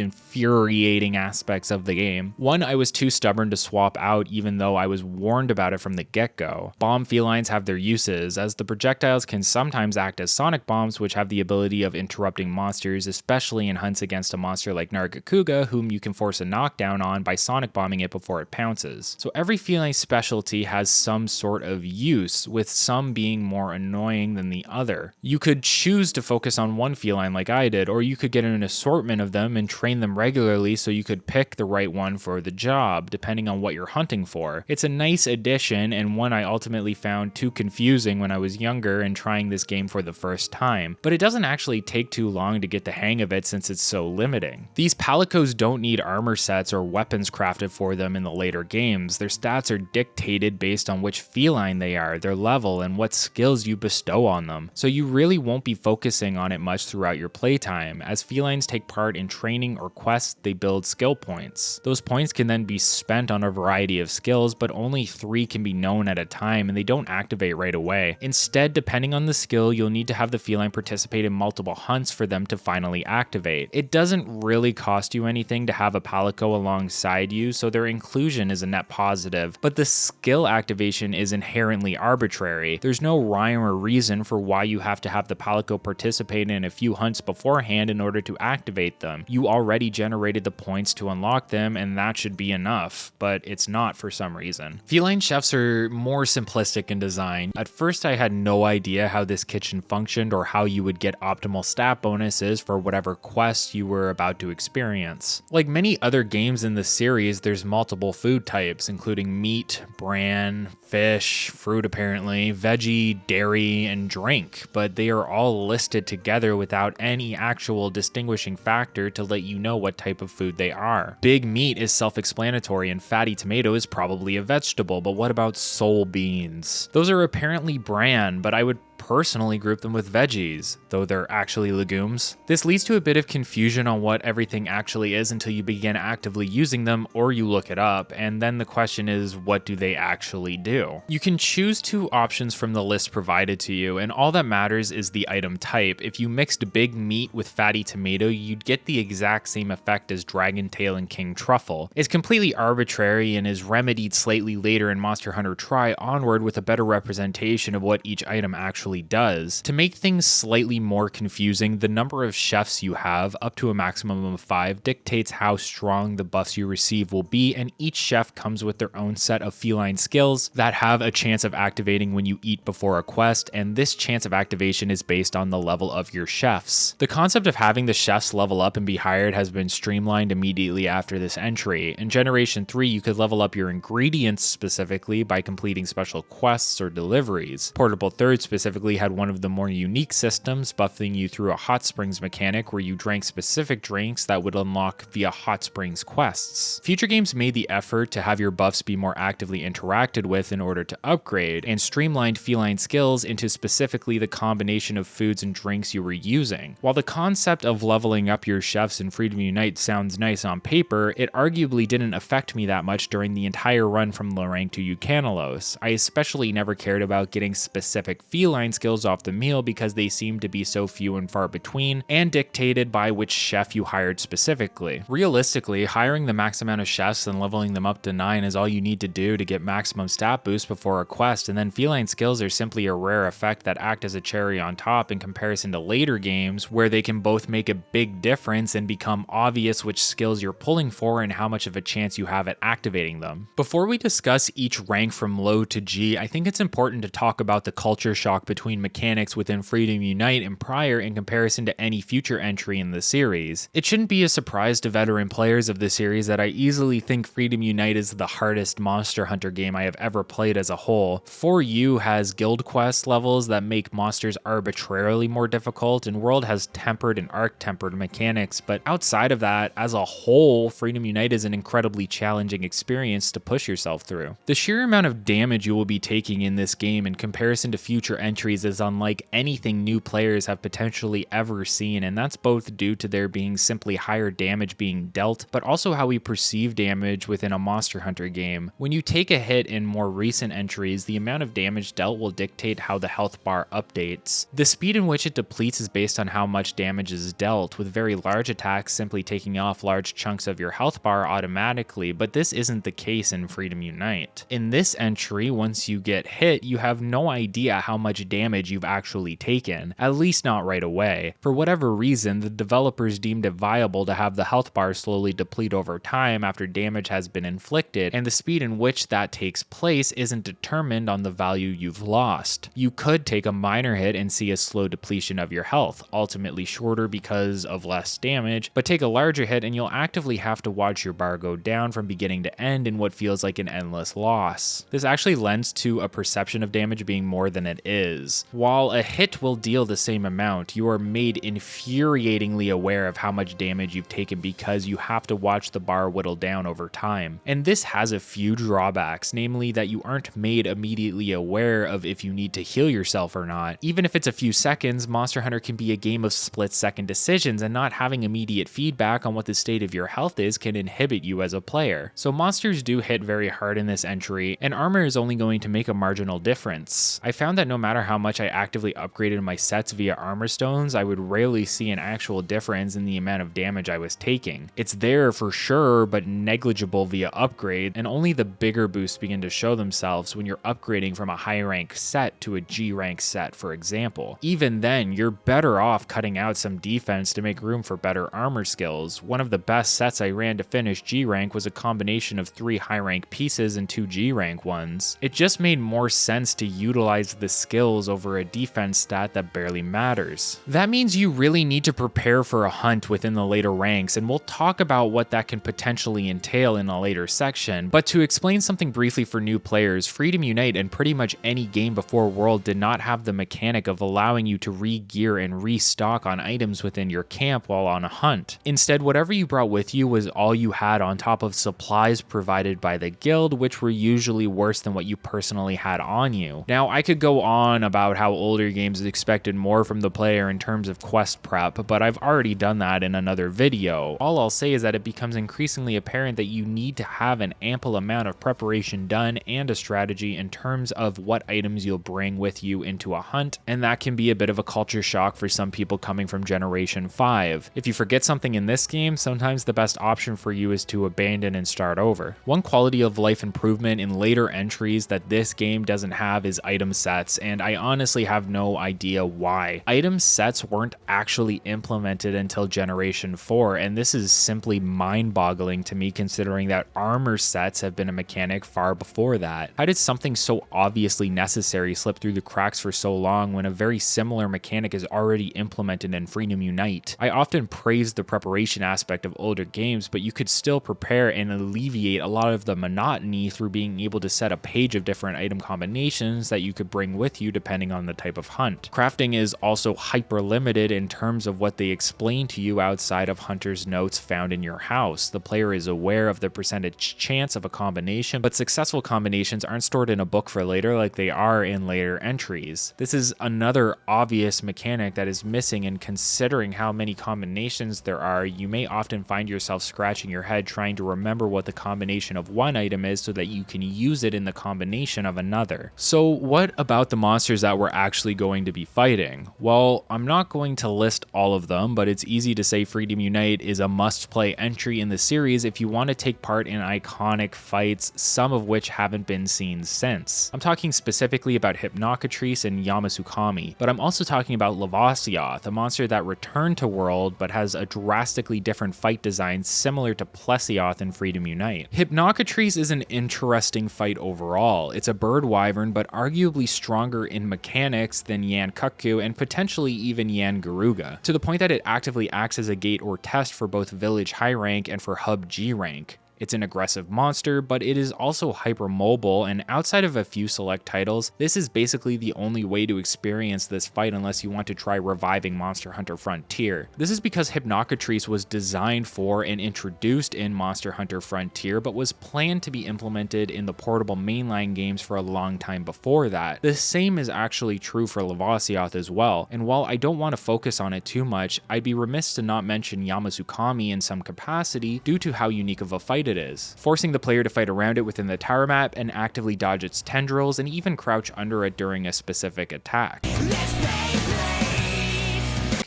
infuriating aspects of the game. One I was too stubborn to swap out even though I was warned about it from the get-go. Bomb felines have their uses, as the projectiles can sometimes act as sonic bombs, which have the ability of interrupting monsters, especially in hunts against a monster like Nargacuga, whom you can force a knockdown on by sonic bombing it before it pounces. So every feline specialty has some sort of use, with some being more annoying than the other. You could choose to focus on one feline like I did, or you could get an assortment of them and train them regularly so you could pick the right one for the job, depending on what you're hunting for. It's a nice addition, and one I ultimately found too confusing when I was younger and trying this game for the first time, but it doesn't actually take too long to get the hang of it since it's so limiting. These palicos don't need armor sets or weapons crafted for them in the later games. Their stats are dictated based on which feline they are, their level, and what skills you bestow on them, so you really won't be focusing on it much throughout your playtime. As felines take part in training or quests, they build skill points. Those points can then be spent on a variety of skills, but only 3 can be known at a time, and they don't activate right away. Instead, depending on the skill, you'll need to have the feline participate in multiple hunts for them to finally activate. It doesn't really cost you anything to have a palico alongside you, so their inclusion is a net positive, but the skill activation is inherently arbitrary. There's no rhyme or reason for why you have to have the palico participate in a few hunts beforehand in order to activate them. You already generated the points to unlock them, and that should be enough, but it's not for some reason. Feline chefs are more simplistic in design. At first I had no idea how this kitchen functioned or how you would get optimal stat bonuses for whatever quest you were about to experience. Like many other games in the series, there's multiple food types, including meat, bran, fish, fruit apparently, veggie, dairy, and drink, but they are all listed together without any actual distinguishing factor to let you know what type of food they are. Big meat is self-explanatory, and fatty tomato is probably a vegetable, but what about soul beans? Those are apparently bran, but I would personally group them with veggies, though they're actually legumes. This leads to a bit of confusion on what everything actually is until you begin actively using them or you look it up, and then the question is, what do they actually do? You can choose two options from the list provided to you, and all that matters is the item type. If you mixed big meat with fatty tomato, you'd get the exact same effect as Dragon Tail and King Truffle. It's completely arbitrary and is remedied slightly later in Monster Hunter Tri onward with a better representation of what each item actually does. To make things slightly more confusing, the number of chefs you have, up to a maximum of 5, dictates how strong the buffs you receive will be, and each chef comes with their own set of feline skills that have a chance of activating when you eat before a quest, and this chance of activation is based on the level of your chefs. The concept of having the chefs level up and be hired has been streamlined immediately after this entry. In Generation 3, you could level up your ingredients specifically by completing special quests or deliveries. Portable Third specifically had one of the more unique systems, buffing you through a hot springs mechanic where you drank specific drinks that would unlock via hot springs quests. Future games made the effort to have your buffs be more actively interacted with in order to upgrade, and streamlined feline skills into specifically the combination of foods and drinks you were using. While the concept of leveling up your chefs in Freedom Unite sounds nice on paper, it arguably didn't affect me that much during the entire run from Lorang to Eucanalos. I especially never cared about getting specific feline skills off the meal because they seemed to be so few and far between, and dictated by which chef you hired specifically. Realistically, hiring the max amount of chefs and leveling them up to 9 is all you need to do to get maximum stat boost before a quest, and then feline skills are simply a rare effect that act as a cherry on top in comparison to later games where they can both make a big difference and become obvious which skills you're pulling for and how much of a chance you have at activating them. Before we discuss each rank from low to G, I think it's important to talk about the culture shock between mechanics within Freedom Unite and prior in comparison to any future entry in the series. It shouldn't be a surprise to veteran players of the series that I easily think Freedom Unite is the hardest Monster Hunter game I have ever played as a whole. 4U has guild quest levels that make monsters arbitrarily more difficult, and World has tempered and arc-tempered mechanics, but outside of that, as a whole, Freedom Unite is an incredibly challenging experience to push yourself through. The sheer amount of damage you will be taking in this game in comparison to future entries is unlike anything new players have potentially ever seen, and that's both due to there being simply higher damage being dealt, but also how we perceive damage within a Monster Hunter game. When you take a hit in more recent entries, the amount of damage dealt will dictate how the health bar updates. The speed in which it depletes is based on how much damage is dealt, with very large attacks simply taking off large chunks of your health bar automatically, but this isn't the case in Freedom Unite. In this entry, once you get hit, you have no idea how much damage you've actually taken, at least not right away. For whatever reason, the developers deemed it viable to have the health bar slowly deplete over time after damage has been inflicted, and the speed in which that takes place isn't determined on the value you've lost. You could take a minor hit and see a slow depletion of your health, ultimately shorter because of less damage, but take a larger hit and you'll actively have to watch your bar go down from beginning to end in what feels like an endless loss. This actually lends to a perception of damage being more than it is. While a hit will deal the same amount, you are made infuriatingly aware of how much damage you've taken because you have to watch the bar whittle down over time. And this has a few drawbacks, namely that you aren't made immediately aware of if you need to heal yourself or not. Even if it's a few seconds, Monster Hunter can be a game of split-second decisions, and not having immediate feedback on what the state of your health is can inhibit you as a player. So monsters do hit very hard in this entry, and armor is only going to make a marginal difference. I found that no matter how much I actively upgraded my sets via armor stones, I would rarely see an actual difference in the amount of damage I was taking. It's there for sure, but negligible via upgrade, and only the bigger boosts begin to show themselves when you're upgrading from a high rank set to a G rank set, for example. Even then, you're better off cutting out some defense to make room for better armor skills. One of the best sets I ran to finish G rank was a combination of 3 high rank pieces and 2 G rank ones. It just made more sense to utilize the skills over a defense stat that barely matters. That means you really need to prepare for a hunt within the later ranks, and we'll talk about what that can potentially entail in a later section. But to explain something briefly for new players, Freedom Unite and pretty much any game before World did not have the mechanic of allowing you to re-gear and restock on items within your camp while on a hunt. Instead, whatever you brought with you was all you had on top of supplies provided by the guild, which were usually worse than what you personally had on you. Now, I could go on about about how older games expected more from the player in terms of quest prep, but I've already done that in another video. All I'll say is that it becomes increasingly apparent that you need to have an ample amount of preparation done and a strategy in terms of what items you'll bring with you into a hunt, and that can be a bit of a culture shock for some people coming from Generation 5. If you forget something in this game, sometimes the best option for you is to abandon and start over. One quality of life improvement in later entries that this game doesn't have is item sets, and I honestly have no idea why. Item sets weren't actually implemented until Generation 4, and this is simply mind-boggling to me considering that armor sets have been a mechanic far before that. How did something so obviously necessary slip through the cracks for so long when a very similar mechanic is already implemented in Freedom Unite? I often praise the preparation aspect of older games, but you could still prepare and alleviate a lot of the monotony through being able to set a page of different item combinations that you could bring with you depending on the type of hunt. Crafting is also hyper limited in terms of what they explain to you outside of Hunter's notes found in your house. The player is aware of the percentage chance of a combination, but successful combinations aren't stored in a book for later like they are in later entries. This is another obvious mechanic that is missing, and considering how many combinations there are, you may often find yourself scratching your head trying to remember what the combination of one item is so that you can use it in the combination of another. So what about the monsters that we're actually going to be fighting? Well, I'm not going to list all of them, but it's easy to say Freedom Unite is a must-play entry in the series if you want to take part in iconic fights, some of which haven't been seen since. I'm talking specifically about Hypnocatrice and Yamasukami, but I'm also talking about Lavasioth, a monster that returned to World but has a drastically different fight design similar to Plesioth in Freedom Unite. Hypnocatrice is an interesting fight overall. It's a bird wyvern, but arguably stronger in mechanics than Yankuku and potentially even Yangaruga, to the point that it actively acts as a gate or test for both Village High Rank and for Hub G Rank. It's an aggressive monster, but it is also hypermobile, and outside of a few select titles, this is basically the only way to experience this fight unless you want to try reviving Monster Hunter Frontier. This is because Hypnocatrice was designed for and introduced in Monster Hunter Frontier, but was planned to be implemented in the portable mainline games for a long time before that. The same is actually true for Lavasioth as well, and while I don't want to focus on it too much, I'd be remiss to not mention Yamasukami in some capacity due to how unique of a fight it is, forcing the player to fight around it within the tower map and actively dodge its tendrils and even crouch under it during a specific attack.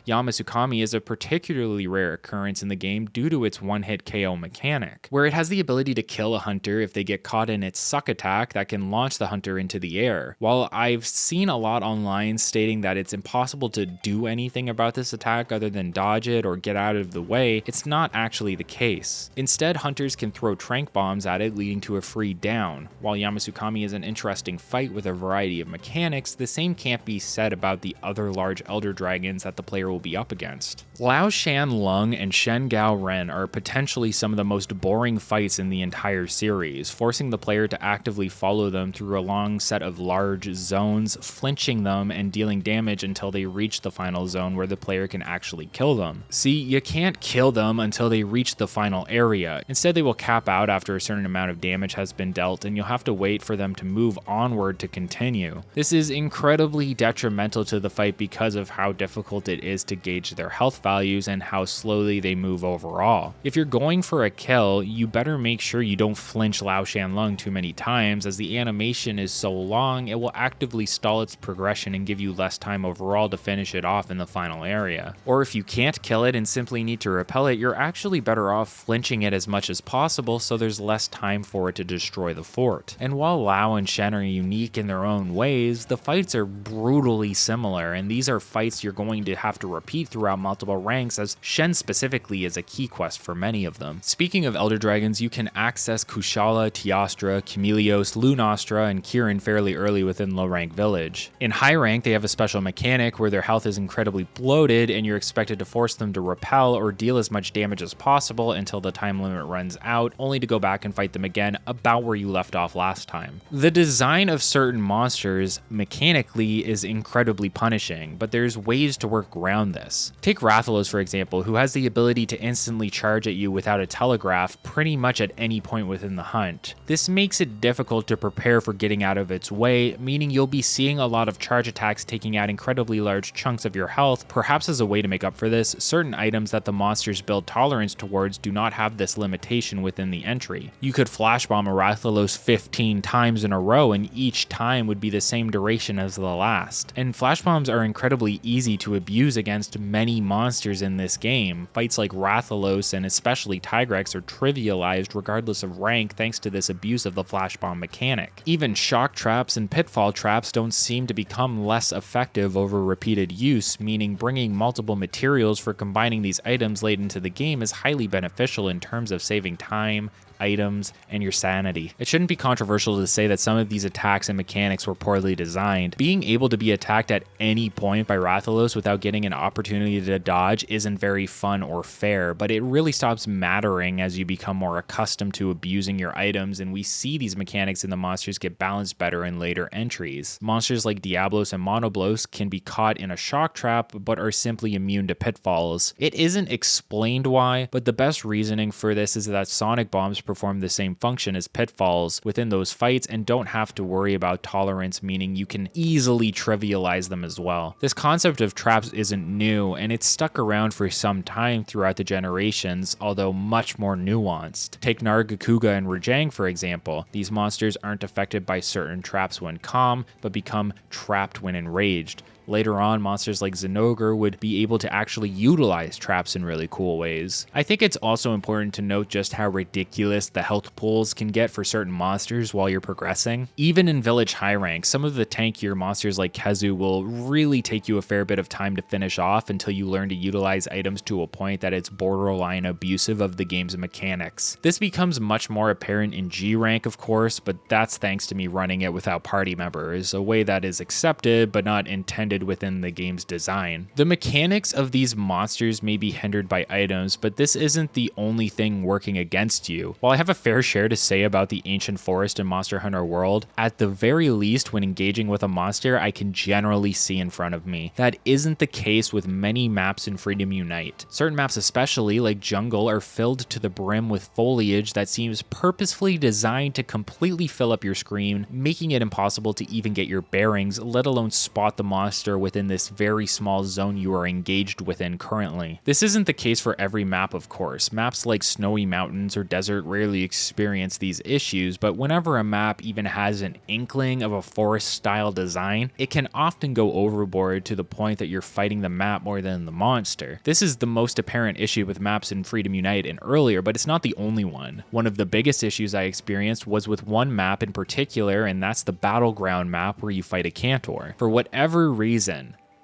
Yamasukami is a particularly rare occurrence in the game due to its one-hit KO mechanic, where it has the ability to kill a hunter if they get caught in its suck attack that can launch the hunter into the air. While I've seen a lot online stating that it's impossible to do anything about this attack other than dodge it or get out of the way, it's not actually the case. Instead, hunters can throw tranq bombs at it, leading to a free down. While Yamasukami is an interesting fight with a variety of mechanics, the same can't be said about the other large elder dragons that the player will be up against. Lao Shan Lung and Shen Gao Ren are potentially some of the most boring fights in the entire series, forcing the player to actively follow them through a long set of large zones, flinching them and dealing damage until they reach the final zone where the player can actually kill them. See, you can't kill them until they reach the final area. Instead, they will cap out after a certain amount of damage has been dealt, and you'll have to wait for them to move onward to continue. This is incredibly detrimental to the fight because of how difficult it is to gauge their health values and how slowly they move overall. If you're going for a kill, you better make sure you don't flinch Lao Shan Lung too many times, as the animation is so long it will actively stall its progression and give you less time overall to finish it off in the final area. Or if you can't kill it and simply need to repel it, you're actually better off flinching it as much as possible so there's less time for it to destroy the fort. And while Lao and Shen are unique in their own ways, the fights are brutally similar, and these are fights you're going to have to repeat throughout multiple ranks, as Shen specifically is a key quest for many of them. Speaking of Elder Dragons, you can access Kushala, Teostra, Chameleos, Lunastra, and Kirin fairly early within low rank Village. In high rank, they have a special mechanic where their health is incredibly bloated and you're expected to force them to repel or deal as much damage as possible until the time limit runs out, only to go back and fight them again about where you left off last time. The design of certain monsters mechanically is incredibly punishing, but there's ways to work around around this. Take Rathalos for example, who has the ability to instantly charge at you without a telegraph pretty much at any point within the hunt. This makes it difficult to prepare for getting out of its way, meaning you'll be seeing a lot of charge attacks taking out incredibly large chunks of your health. Perhaps as a way to make up for this, certain items that the monsters build tolerance towards do not have this limitation within the entry. You could flash bomb a Rathalos 15 times in a row and each time would be the same duration as the last. And flash bombs are incredibly easy to abuse against many monsters in this game. Fights like Rathalos and especially Tigrex are trivialized regardless of rank thanks to this abuse of the flash bomb mechanic. Even shock traps and pitfall traps don't seem to become less effective over repeated use, meaning bringing multiple materials for combining these items late into the game is highly beneficial in terms of saving time, items, and your sanity. It shouldn't be controversial to say that some of these attacks and mechanics were poorly designed. Being able to be attacked at any point by Rathalos without getting an opportunity to dodge isn't very fun or fair, but it really stops mattering as you become more accustomed to abusing your items, and we see these mechanics in the monsters get balanced better in later entries. Monsters like Diablos and Monoblos can be caught in a shock trap, but are simply immune to pitfalls. It isn't explained why, but the best reasoning for this is that sonic bombs perform the same function as pitfalls within those fights and don't have to worry about tolerance, meaning you can easily trivialize them as well. This concept of traps isn't new, and it's stuck around for some time throughout the generations, although much more nuanced. Take Nargacuga and Rajang for example. These monsters aren't affected by certain traps when calm, but become trapped when enraged. Later on, monsters like Zinogre would be able to actually utilize traps in really cool ways. I think it's also important to note just how ridiculous the health pools can get for certain monsters while you're progressing. Even in Village high rank, some of the tankier monsters like Kezu will really take you a fair bit of time to finish off until you learn to utilize items to a point that it's borderline abusive of the game's mechanics. This becomes much more apparent in G rank of course, but that's thanks to me running it without party members, a way that is accepted but not intended within the game's design. The mechanics of these monsters may be hindered by items, but this isn't the only thing working against you. While I have a fair share to say about the Ancient Forest and Monster Hunter World, at the very least when engaging with a monster I can generally see in front of me. That isn't the case with many maps in Freedom Unite. Certain maps especially, like Jungle, are filled to the brim with foliage that seems purposefully designed to completely fill up your screen, making it impossible to even get your bearings, let alone spot the monster within this very small zone you are engaged within currently. This isn't the case for every map of course. Maps like Snowy Mountains or Desert rarely experience these issues, but whenever a map even has an inkling of a forest style design, it can often go overboard to the point that you're fighting the map more than the monster. This is the most apparent issue with maps in Freedom Unite and earlier, but it's not the only one. One of the biggest issues I experienced was with one map in particular, and that's the Battleground map where you fight a Cantor. For whatever reason,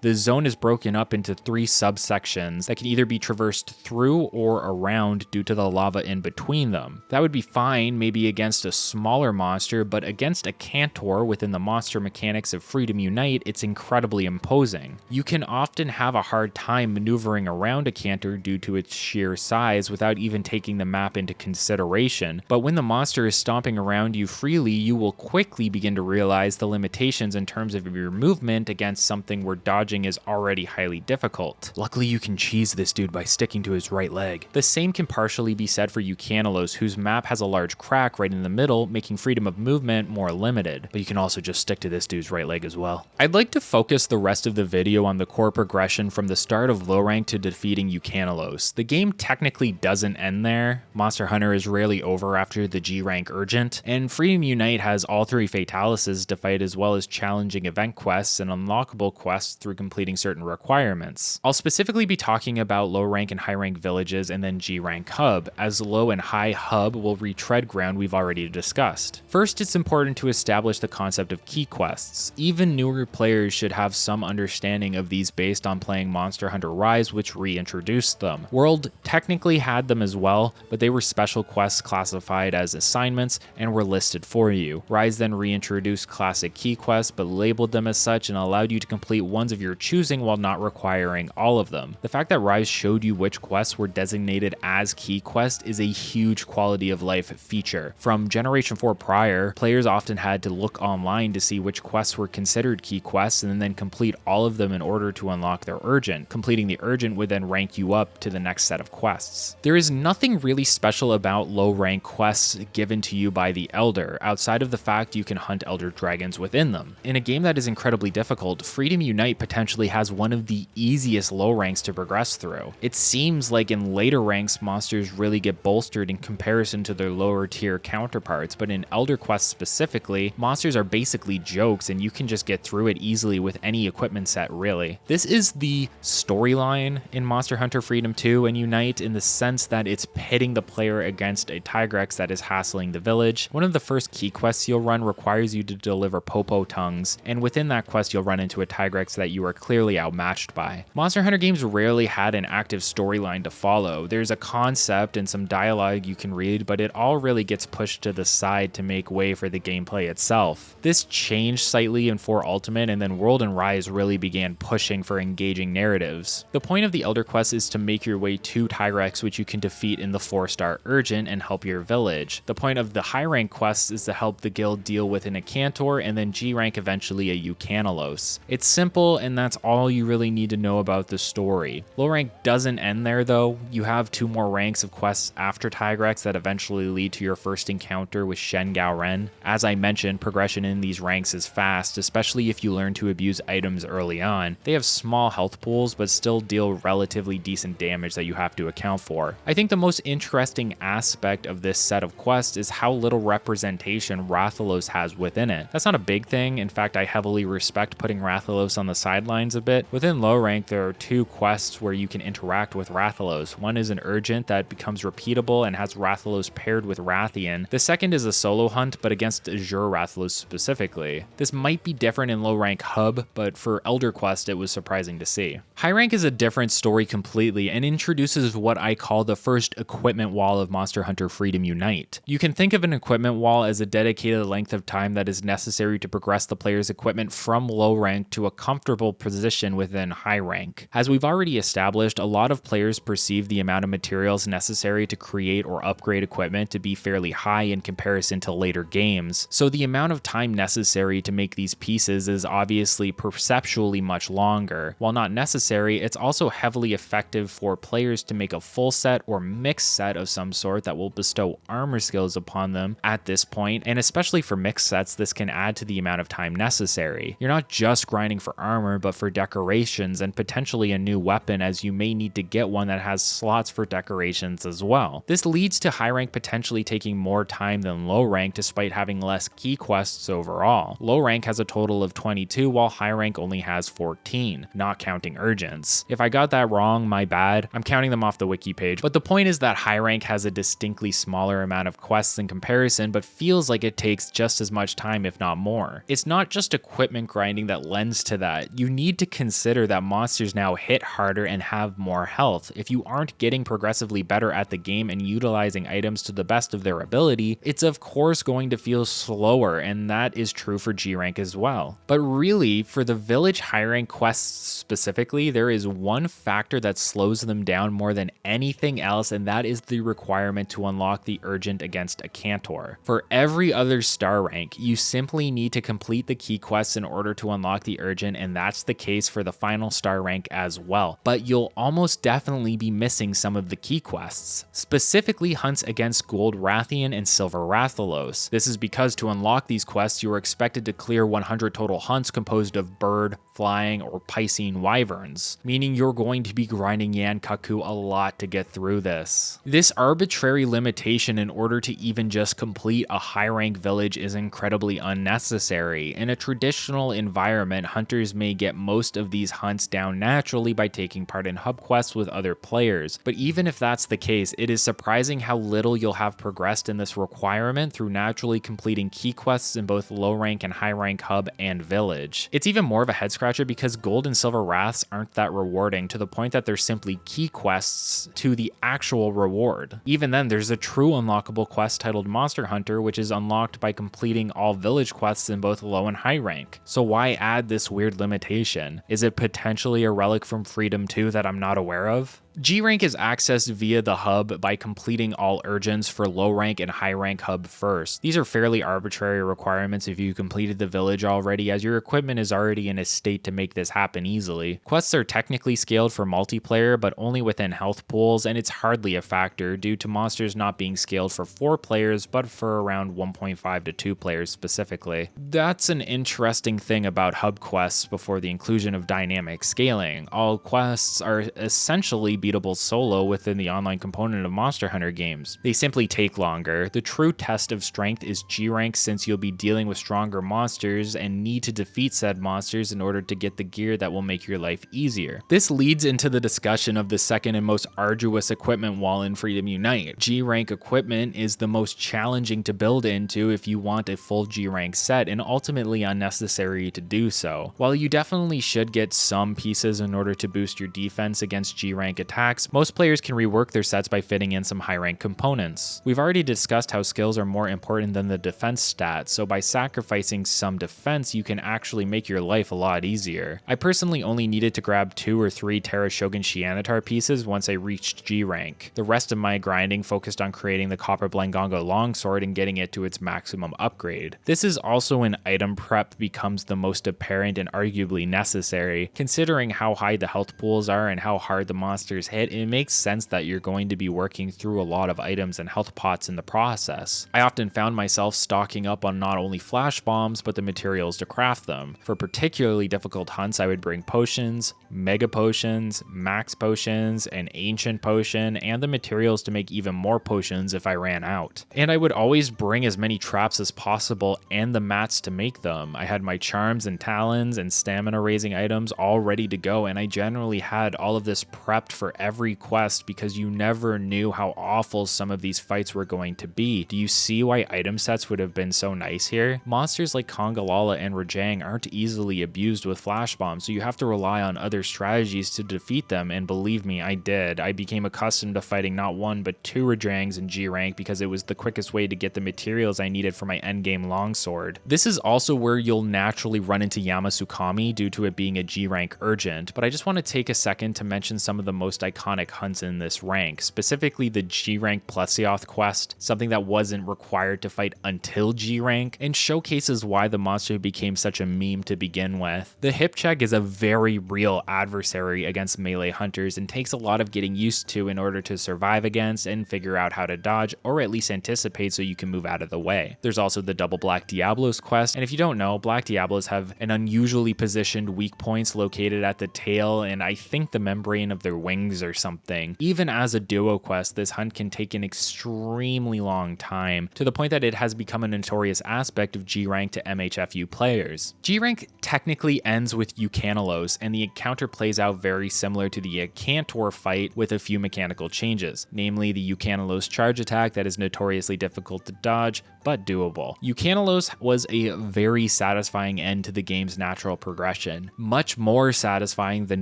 the zone is broken up into 3 subsections that can either be traversed through or around due to the lava in between them. That would be fine maybe against a smaller monster, but against a Cantor within the monster mechanics of Freedom Unite, it's incredibly imposing. You can often have a hard time maneuvering around a Cantor due to its sheer size without even taking the map into consideration, but when the monster is stomping around you freely, you will quickly begin to realize the limitations in terms of your movement against something where dodging is already highly difficult. Luckily you can cheese this dude by sticking to his right leg. The same can partially be said for Eucanalos, whose map has a large crack right in the middle, making freedom of movement more limited, but you can also just stick to this dude's right leg as well. I'd like to focus the rest of the video on the core progression from the start of low rank to defeating Eucanalos. The game technically doesn't end there. Monster Hunter is rarely over after the G rank Urgent, and Freedom Unite has all 3 Fatalises to fight as well as challenging event quests and unlockable quests through completing certain requirements. I'll specifically be talking about low rank and high rank villages and then G rank hub, as low and high hub will retread ground we've already discussed. First, it's important to establish the concept of key quests. Even newer players should have some understanding of these based on playing Monster Hunter Rise, which reintroduced them. World technically had them as well, but they were special quests classified as assignments and were listed for you. Rise then reintroduced classic key quests, but labeled them as such and allowed you to complete ones of your your choosing while not requiring all of them. The fact that Rise showed you which quests were designated as key quests is a huge quality of life feature. From Generation 4 prior, players often had to look online to see which quests were considered key quests and then complete all of them in order to unlock their urgent. Completing the urgent would then rank you up to the next set of quests. There is nothing really special about low rank quests given to you by the Elder, outside of the fact you can hunt Elder Dragons within them. In a game that is incredibly difficult, Freedom Unite potentially has one of the easiest low ranks to progress through. It seems like in later ranks, monsters really get bolstered in comparison to their lower tier counterparts, but in Elder Quests specifically, monsters are basically jokes and you can just get through it easily with any equipment set really. This is the storyline in Monster Hunter Freedom 2 and Unite in the sense that it's pitting the player against a Tigrex that is hassling the village. One of the first key quests you'll run requires you to deliver Popo tongues, and within that quest you'll run into a Tigrex that you are clearly outmatched by. Monster Hunter games rarely had an active storyline to follow. There's a concept and some dialogue you can read, but it all really gets pushed to the side to make way for the gameplay itself. This changed slightly in 4 Ultimate, and then World and Rise really began pushing for engaging narratives. The point of the Elder Quest is to make your way to Tigrex, which you can defeat in the 4-star Urgent and help your village. The point of the high rank quests is to help the guild deal with an Acantor and then G rank eventually a Eucanalos. It's simple, and that's all you really need to know about the story. Low rank doesn't end there though. You have 2 more ranks of quests after Tigrex that eventually lead to your first encounter with Shen Gao Ren. As I mentioned, progression in these ranks is fast, especially if you learn to abuse items early on. They have small health pools, but still deal relatively decent damage that you have to account for. I think the most interesting aspect of this set of quests is how little representation Rathalos has within it. That's not a big thing. In fact, I heavily respect putting Rathalos on the sidelines a bit. Within low rank, there are 2 quests where you can interact with Rathalos. One is an urgent that becomes repeatable and has Rathalos paired with Rathian. The second is a solo hunt, but against Azure Rathalos specifically. This might be different in low rank hub, but for Elder Quest, it was surprising to see. High rank is a different story completely and introduces what I call the first equipment wall of Monster Hunter Freedom Unite. You can think of an equipment wall as a dedicated length of time that is necessary to progress the player's equipment from low rank to a comfortable position within high rank. As we've already established, a lot of players perceive the amount of materials necessary to create or upgrade equipment to be fairly high in comparison to later games, so the amount of time necessary to make these pieces is obviously perceptually much longer. While not necessary, it's also heavily effective for players to make a full set or mixed set of some sort that will bestow armor skills upon them at this point, and especially for mixed sets, this can add to the amount of time necessary. You're not just grinding for armor, but for decorations and potentially a new weapon, as you may need to get one that has slots for decorations as well. This leads to high rank potentially taking more time than low rank despite having less key quests overall. Low rank has a total of 22 while high rank only has 14, not counting urgents. If I got that wrong, my bad. I'm counting them off the wiki page, but the point is that high rank has a distinctly smaller amount of quests in comparison, but feels like it takes just as much time if not more. It's not just equipment grinding that lends to that. You need to consider that monsters now hit harder and have more health. If you aren't getting progressively better at the game and utilizing items to the best of their ability, it's of course going to feel slower, and that is true for G rank as well. But really, for the village high rank quests specifically, there is one factor that slows them down more than anything else, and that is the requirement to unlock the urgent against a Cantor. For every other star rank, you simply need to complete the key quests in order to unlock the urgent, and that's the case for the final star rank as well. But you'll almost definitely be missing some of the key quests, specifically hunts against Gold Rathian and Silver Rathalos. This is because to unlock these quests, you are expected to clear 100 total hunts composed of bird, flying, or Piscine wyverns, meaning you're going to be grinding Yankaku a lot to get through this. This arbitrary limitation in order to even just complete a high rank village is incredibly unnecessary. In a traditional environment, hunters may get most of these hunts down naturally by taking part in hub quests with other players, but even if that's the case, it is surprising how little you'll have progressed in this requirement through naturally completing key quests in both low rank and high rank hub and village. It's even more of a head scratcher because gold and silver wraths aren't that rewarding, to the point that they're simply key quests to the actual reward. Even then, there's a true unlockable quest titled Monster Hunter, which is unlocked by completing all village quests in both low and high rank. So why add this weird limitation location. Is it potentially a relic from Freedom 2 that I'm not aware of? G rank is accessed via the hub by completing all urgents for low rank and high rank hub first. These are fairly arbitrary requirements if you completed the village already, as your equipment is already in a state to make this happen easily. Quests are technically scaled for multiplayer, but only within health pools, and it's hardly a factor due to monsters not being scaled for 4 players, but for around 1.5 to 2 players specifically. That's an interesting thing about hub quests before the inclusion of dynamic scaling. All quests are essentially beatable solo within the online component of Monster Hunter games. They simply take longer. The true test of strength is G rank, since you'll be dealing with stronger monsters and need to defeat said monsters in order to get the gear that will make your life easier. This leads into the discussion of the second and most arduous equipment wall in Freedom Unite. G rank equipment is the most challenging to build into if you want a full G rank set, and ultimately unnecessary to do so. While you definitely should get some pieces in order to boost your defense against G rank attacks, most players can rework their sets by fitting in some high rank components. We've already discussed how skills are more important than the defense stats, so by sacrificing some defense, you can actually make your life a lot easier. I personally only needed to grab 2 or 3 Terra Shogun Shianatar pieces once I reached G rank. The rest of my grinding focused on creating the Copper Blangonga longsword and getting it to its maximum upgrade. This is also when item prep becomes the most apparent and arguably necessary. Considering how high the health pools are and how hard the monsters hit, it makes sense that you're going to be working through a lot of items and health pots in the process. I often found myself stocking up on not only flash bombs, but the materials to craft them. For particularly difficult hunts, I would bring potions, mega potions, max potions, an ancient potion, and the materials to make even more potions if I ran out. And I would always bring as many traps as possible and the mats to make them. I had my charms and talons and stamina raising items all ready to go, and I generally had all of this prepped for every quest because you never knew how awful some of these fights were going to be. Do you see why item sets would have been so nice here? Monsters like Kongalala and Rajang aren't easily abused with flash bombs, so you have to rely on other strategies to defeat them, and believe me, I did. I became accustomed to fighting not 1 but 2 Rajangs in G rank because it was the quickest way to get the materials I needed for my endgame longsword. This is also where you'll naturally run into Yamasukami due to it being a G rank urgent, but I just want to take a second to mention some of the most iconic hunts in this rank, specifically the G rank Plesioth quest, something that wasn't required to fight until G rank, and showcases why the monster became such a meme to begin with. The hip check is a very real adversary against melee hunters and takes a lot of getting used to in order to survive against and figure out how to dodge, or at least anticipate so you can move out of the way. There's also the double Black Diablos quest, and if you don't know, Black Diablos have an unusually positioned weak points located at the tail and I think the membrane of their wings or something. Even as a duo quest, this hunt can take an extremely long time, to the point that it has become a notorious aspect of G rank to MHFU players. G rank technically ends with Eucanalos, and the encounter plays out very similar to the Acantor fight with a few mechanical changes, namely the Eucanalos charge attack that is notoriously difficult to dodge, but doable. Eucanalos was a very satisfying end to the game's natural progression, much more satisfying than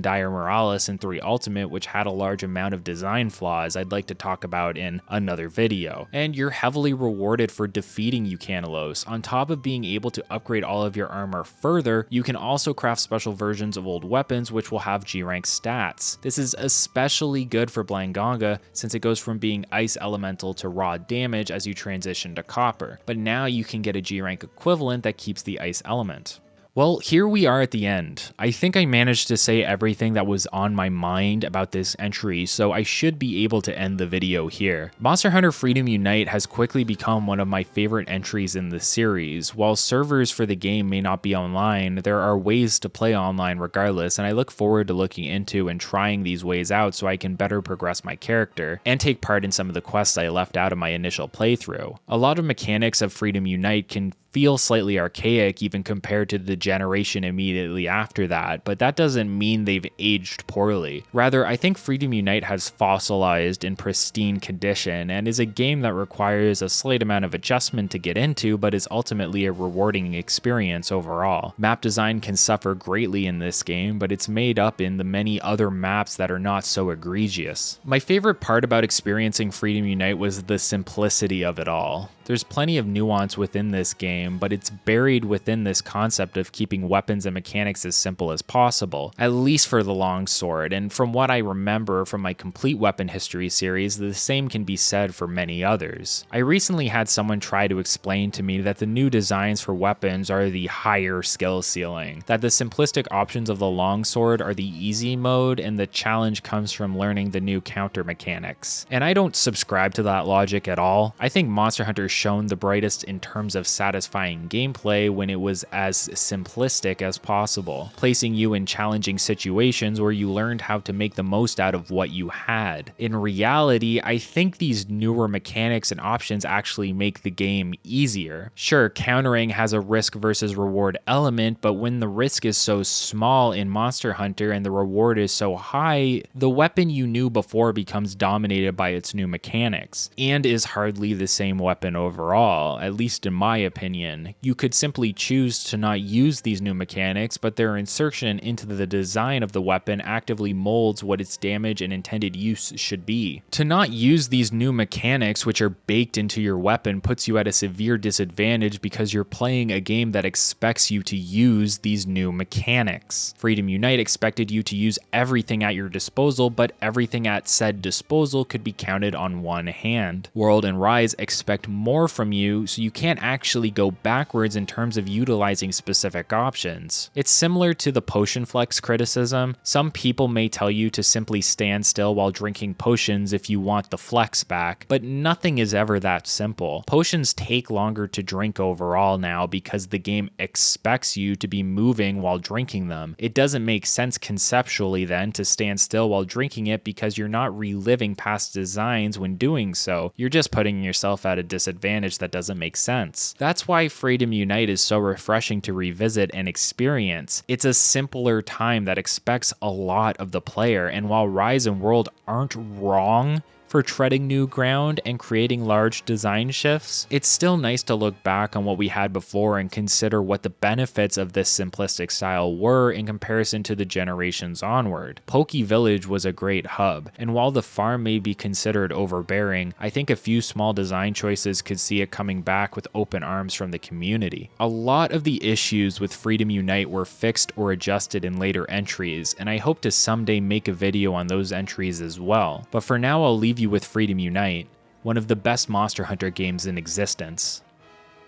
Dire Morales in 3 Ultimate, which had a large amount of design flaws I'd like to talk about in another video. And you're heavily rewarded for defeating Eucanalos. On top of being able to upgrade all of your armor further, you can also craft special versions of old weapons which will have G rank stats. This is especially good for Blangonga since it goes from being ice elemental to raw damage as you transition to copper, but now you can get a G rank equivalent that keeps the ice element. Well, here we are at the end. I think I managed to say everything that was on my mind about this entry, so I should be able to end the video here. Monster Hunter Freedom Unite has quickly become one of my favorite entries in the series. While servers for the game may not be online, there are ways to play online regardless, and I look forward to looking into and trying these ways out so I can better progress my character and take part in some of the quests I left out of my initial playthrough. A lot of mechanics of Freedom Unite can feel slightly archaic even compared to the generation immediately after that, but that doesn't mean they've aged poorly. Rather, I think Freedom Unite has fossilized in pristine condition and is a game that requires a slight amount of adjustment to get into, but is ultimately a rewarding experience overall. Map design can suffer greatly in this game, but it's made up in the many other maps that are not so egregious. My favorite part about experiencing Freedom Unite was the simplicity of it all. There's plenty of nuance within this game, game, but it's buried within this concept of keeping weapons and mechanics as simple as possible, at least for the longsword. And from what I remember from my complete weapon history series, the same can be said for many others. I recently had someone try to explain to me that the new designs for weapons are the higher skill ceiling, that the simplistic options of the longsword are the easy mode, and the challenge comes from learning the new counter mechanics. And I don't subscribe to that logic at all. I think Monster Hunter shone the brightest in terms of satisfying gameplay when it was as simplistic as possible, placing you in challenging situations where you learned how to make the most out of what you had. In reality, I think these newer mechanics and options actually make the game easier. Sure, countering has a risk versus reward element, but when the risk is so small in Monster Hunter and the reward is so high, the weapon you knew before becomes dominated by its new mechanics, and is hardly the same weapon overall, at least in my opinion. You could simply choose to not use these new mechanics, but their insertion into the design of the weapon actively molds what its damage and intended use should be. To not use these new mechanics, which are baked into your weapon, puts you at a severe disadvantage because you're playing a game that expects you to use these new mechanics. Freedom Unite expected you to use everything at your disposal, but everything at said disposal could be counted on one hand. World and Rise expect more from you, so you can't actually go backwards in terms of utilizing specific options. It's similar to the potion flex criticism. Some people may tell you to simply stand still while drinking potions if you want the flex back, but nothing is ever that simple. Potions take longer to drink overall now because the game expects you to be moving while drinking them. It doesn't make sense conceptually then to stand still while drinking it because you're not reliving past designs when doing so. You're just putting yourself at a disadvantage that doesn't make sense. That's why Freedom Unite is so refreshing to revisit and experience. It's a simpler time that expects a lot of the player, and while Rise and World aren't wrong for treading new ground and creating large design shifts, it's still nice to look back on what we had before and consider what the benefits of this simplistic style were in comparison to the generations onward. Pokke Village was a great hub, and while the farm may be considered overbearing, I think a few small design choices could see it coming back with open arms from the community. A lot of the issues with Freedom Unite were fixed or adjusted in later entries, and I hope to someday make a video on those entries as well. But for now, I'll leave you with Freedom Unite, one of the best Monster Hunter games in existence.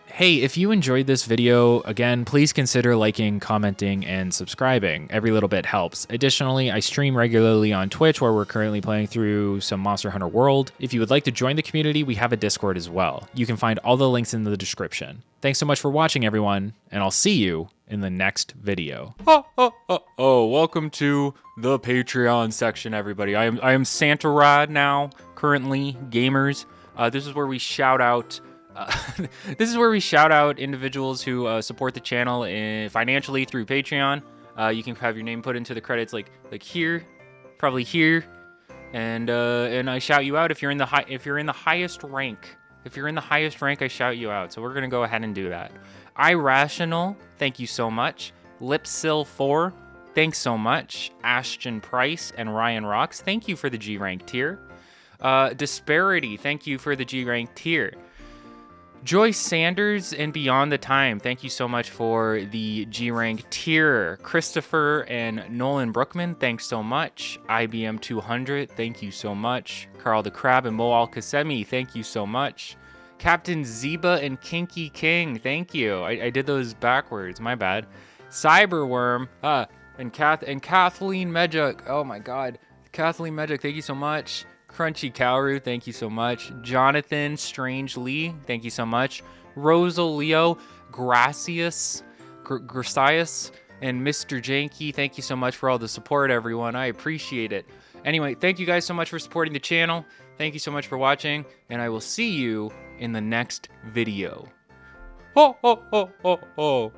Hey, if you enjoyed this video, again, please consider liking, commenting, and subscribing. Every little bit helps. Additionally, I stream regularly on Twitch, where we're currently playing through some Monster Hunter World. If you would like to join the community, we have a Discord as well. You can find all the links in the description. Thanks so much for watching, everyone, and I'll see you in the next video. Welcome to the Patreon section, everybody. I am SuperRAD now, currently, gamers. This is where we shout out individuals who support the channel financially through Patreon. You can have your name put into the credits, like here, probably here, and I shout you out if you're in the highest rank. If you're in the highest rank, I shout you out. So we're gonna go ahead and do that. Irrational, thank you so much. Lipsil4, thanks so much. Ashton Price and Ryan Rocks, thank you for the G rank tier. Disparity, thank you for the G rank tier. Joyce Sanders and Beyond the Time, thank you so much for the G-Rank tier. Christopher and Nolan Brookman, thanks so much. IBM 200, thank you so much. Carl the Crab and Mo Al-Kasemi, thank you so much. Captain Zeba and Kinky King, thank you. I did those backwards, my bad. Cyberworm, and Kathleen Medjuk, oh my god. Kathleen Medjuk, thank you so much. Crunchy Cowru, thank you so much. Jonathan Strange Lee, thank you so much. Rosaleo Gracias, and Mr. Janky, thank you so much for all the support, everyone. I appreciate it. Anyway, thank you guys so much for supporting the channel. Thank you so much for watching, and I will see you in the next video. Ho, ho, ho, ho, ho.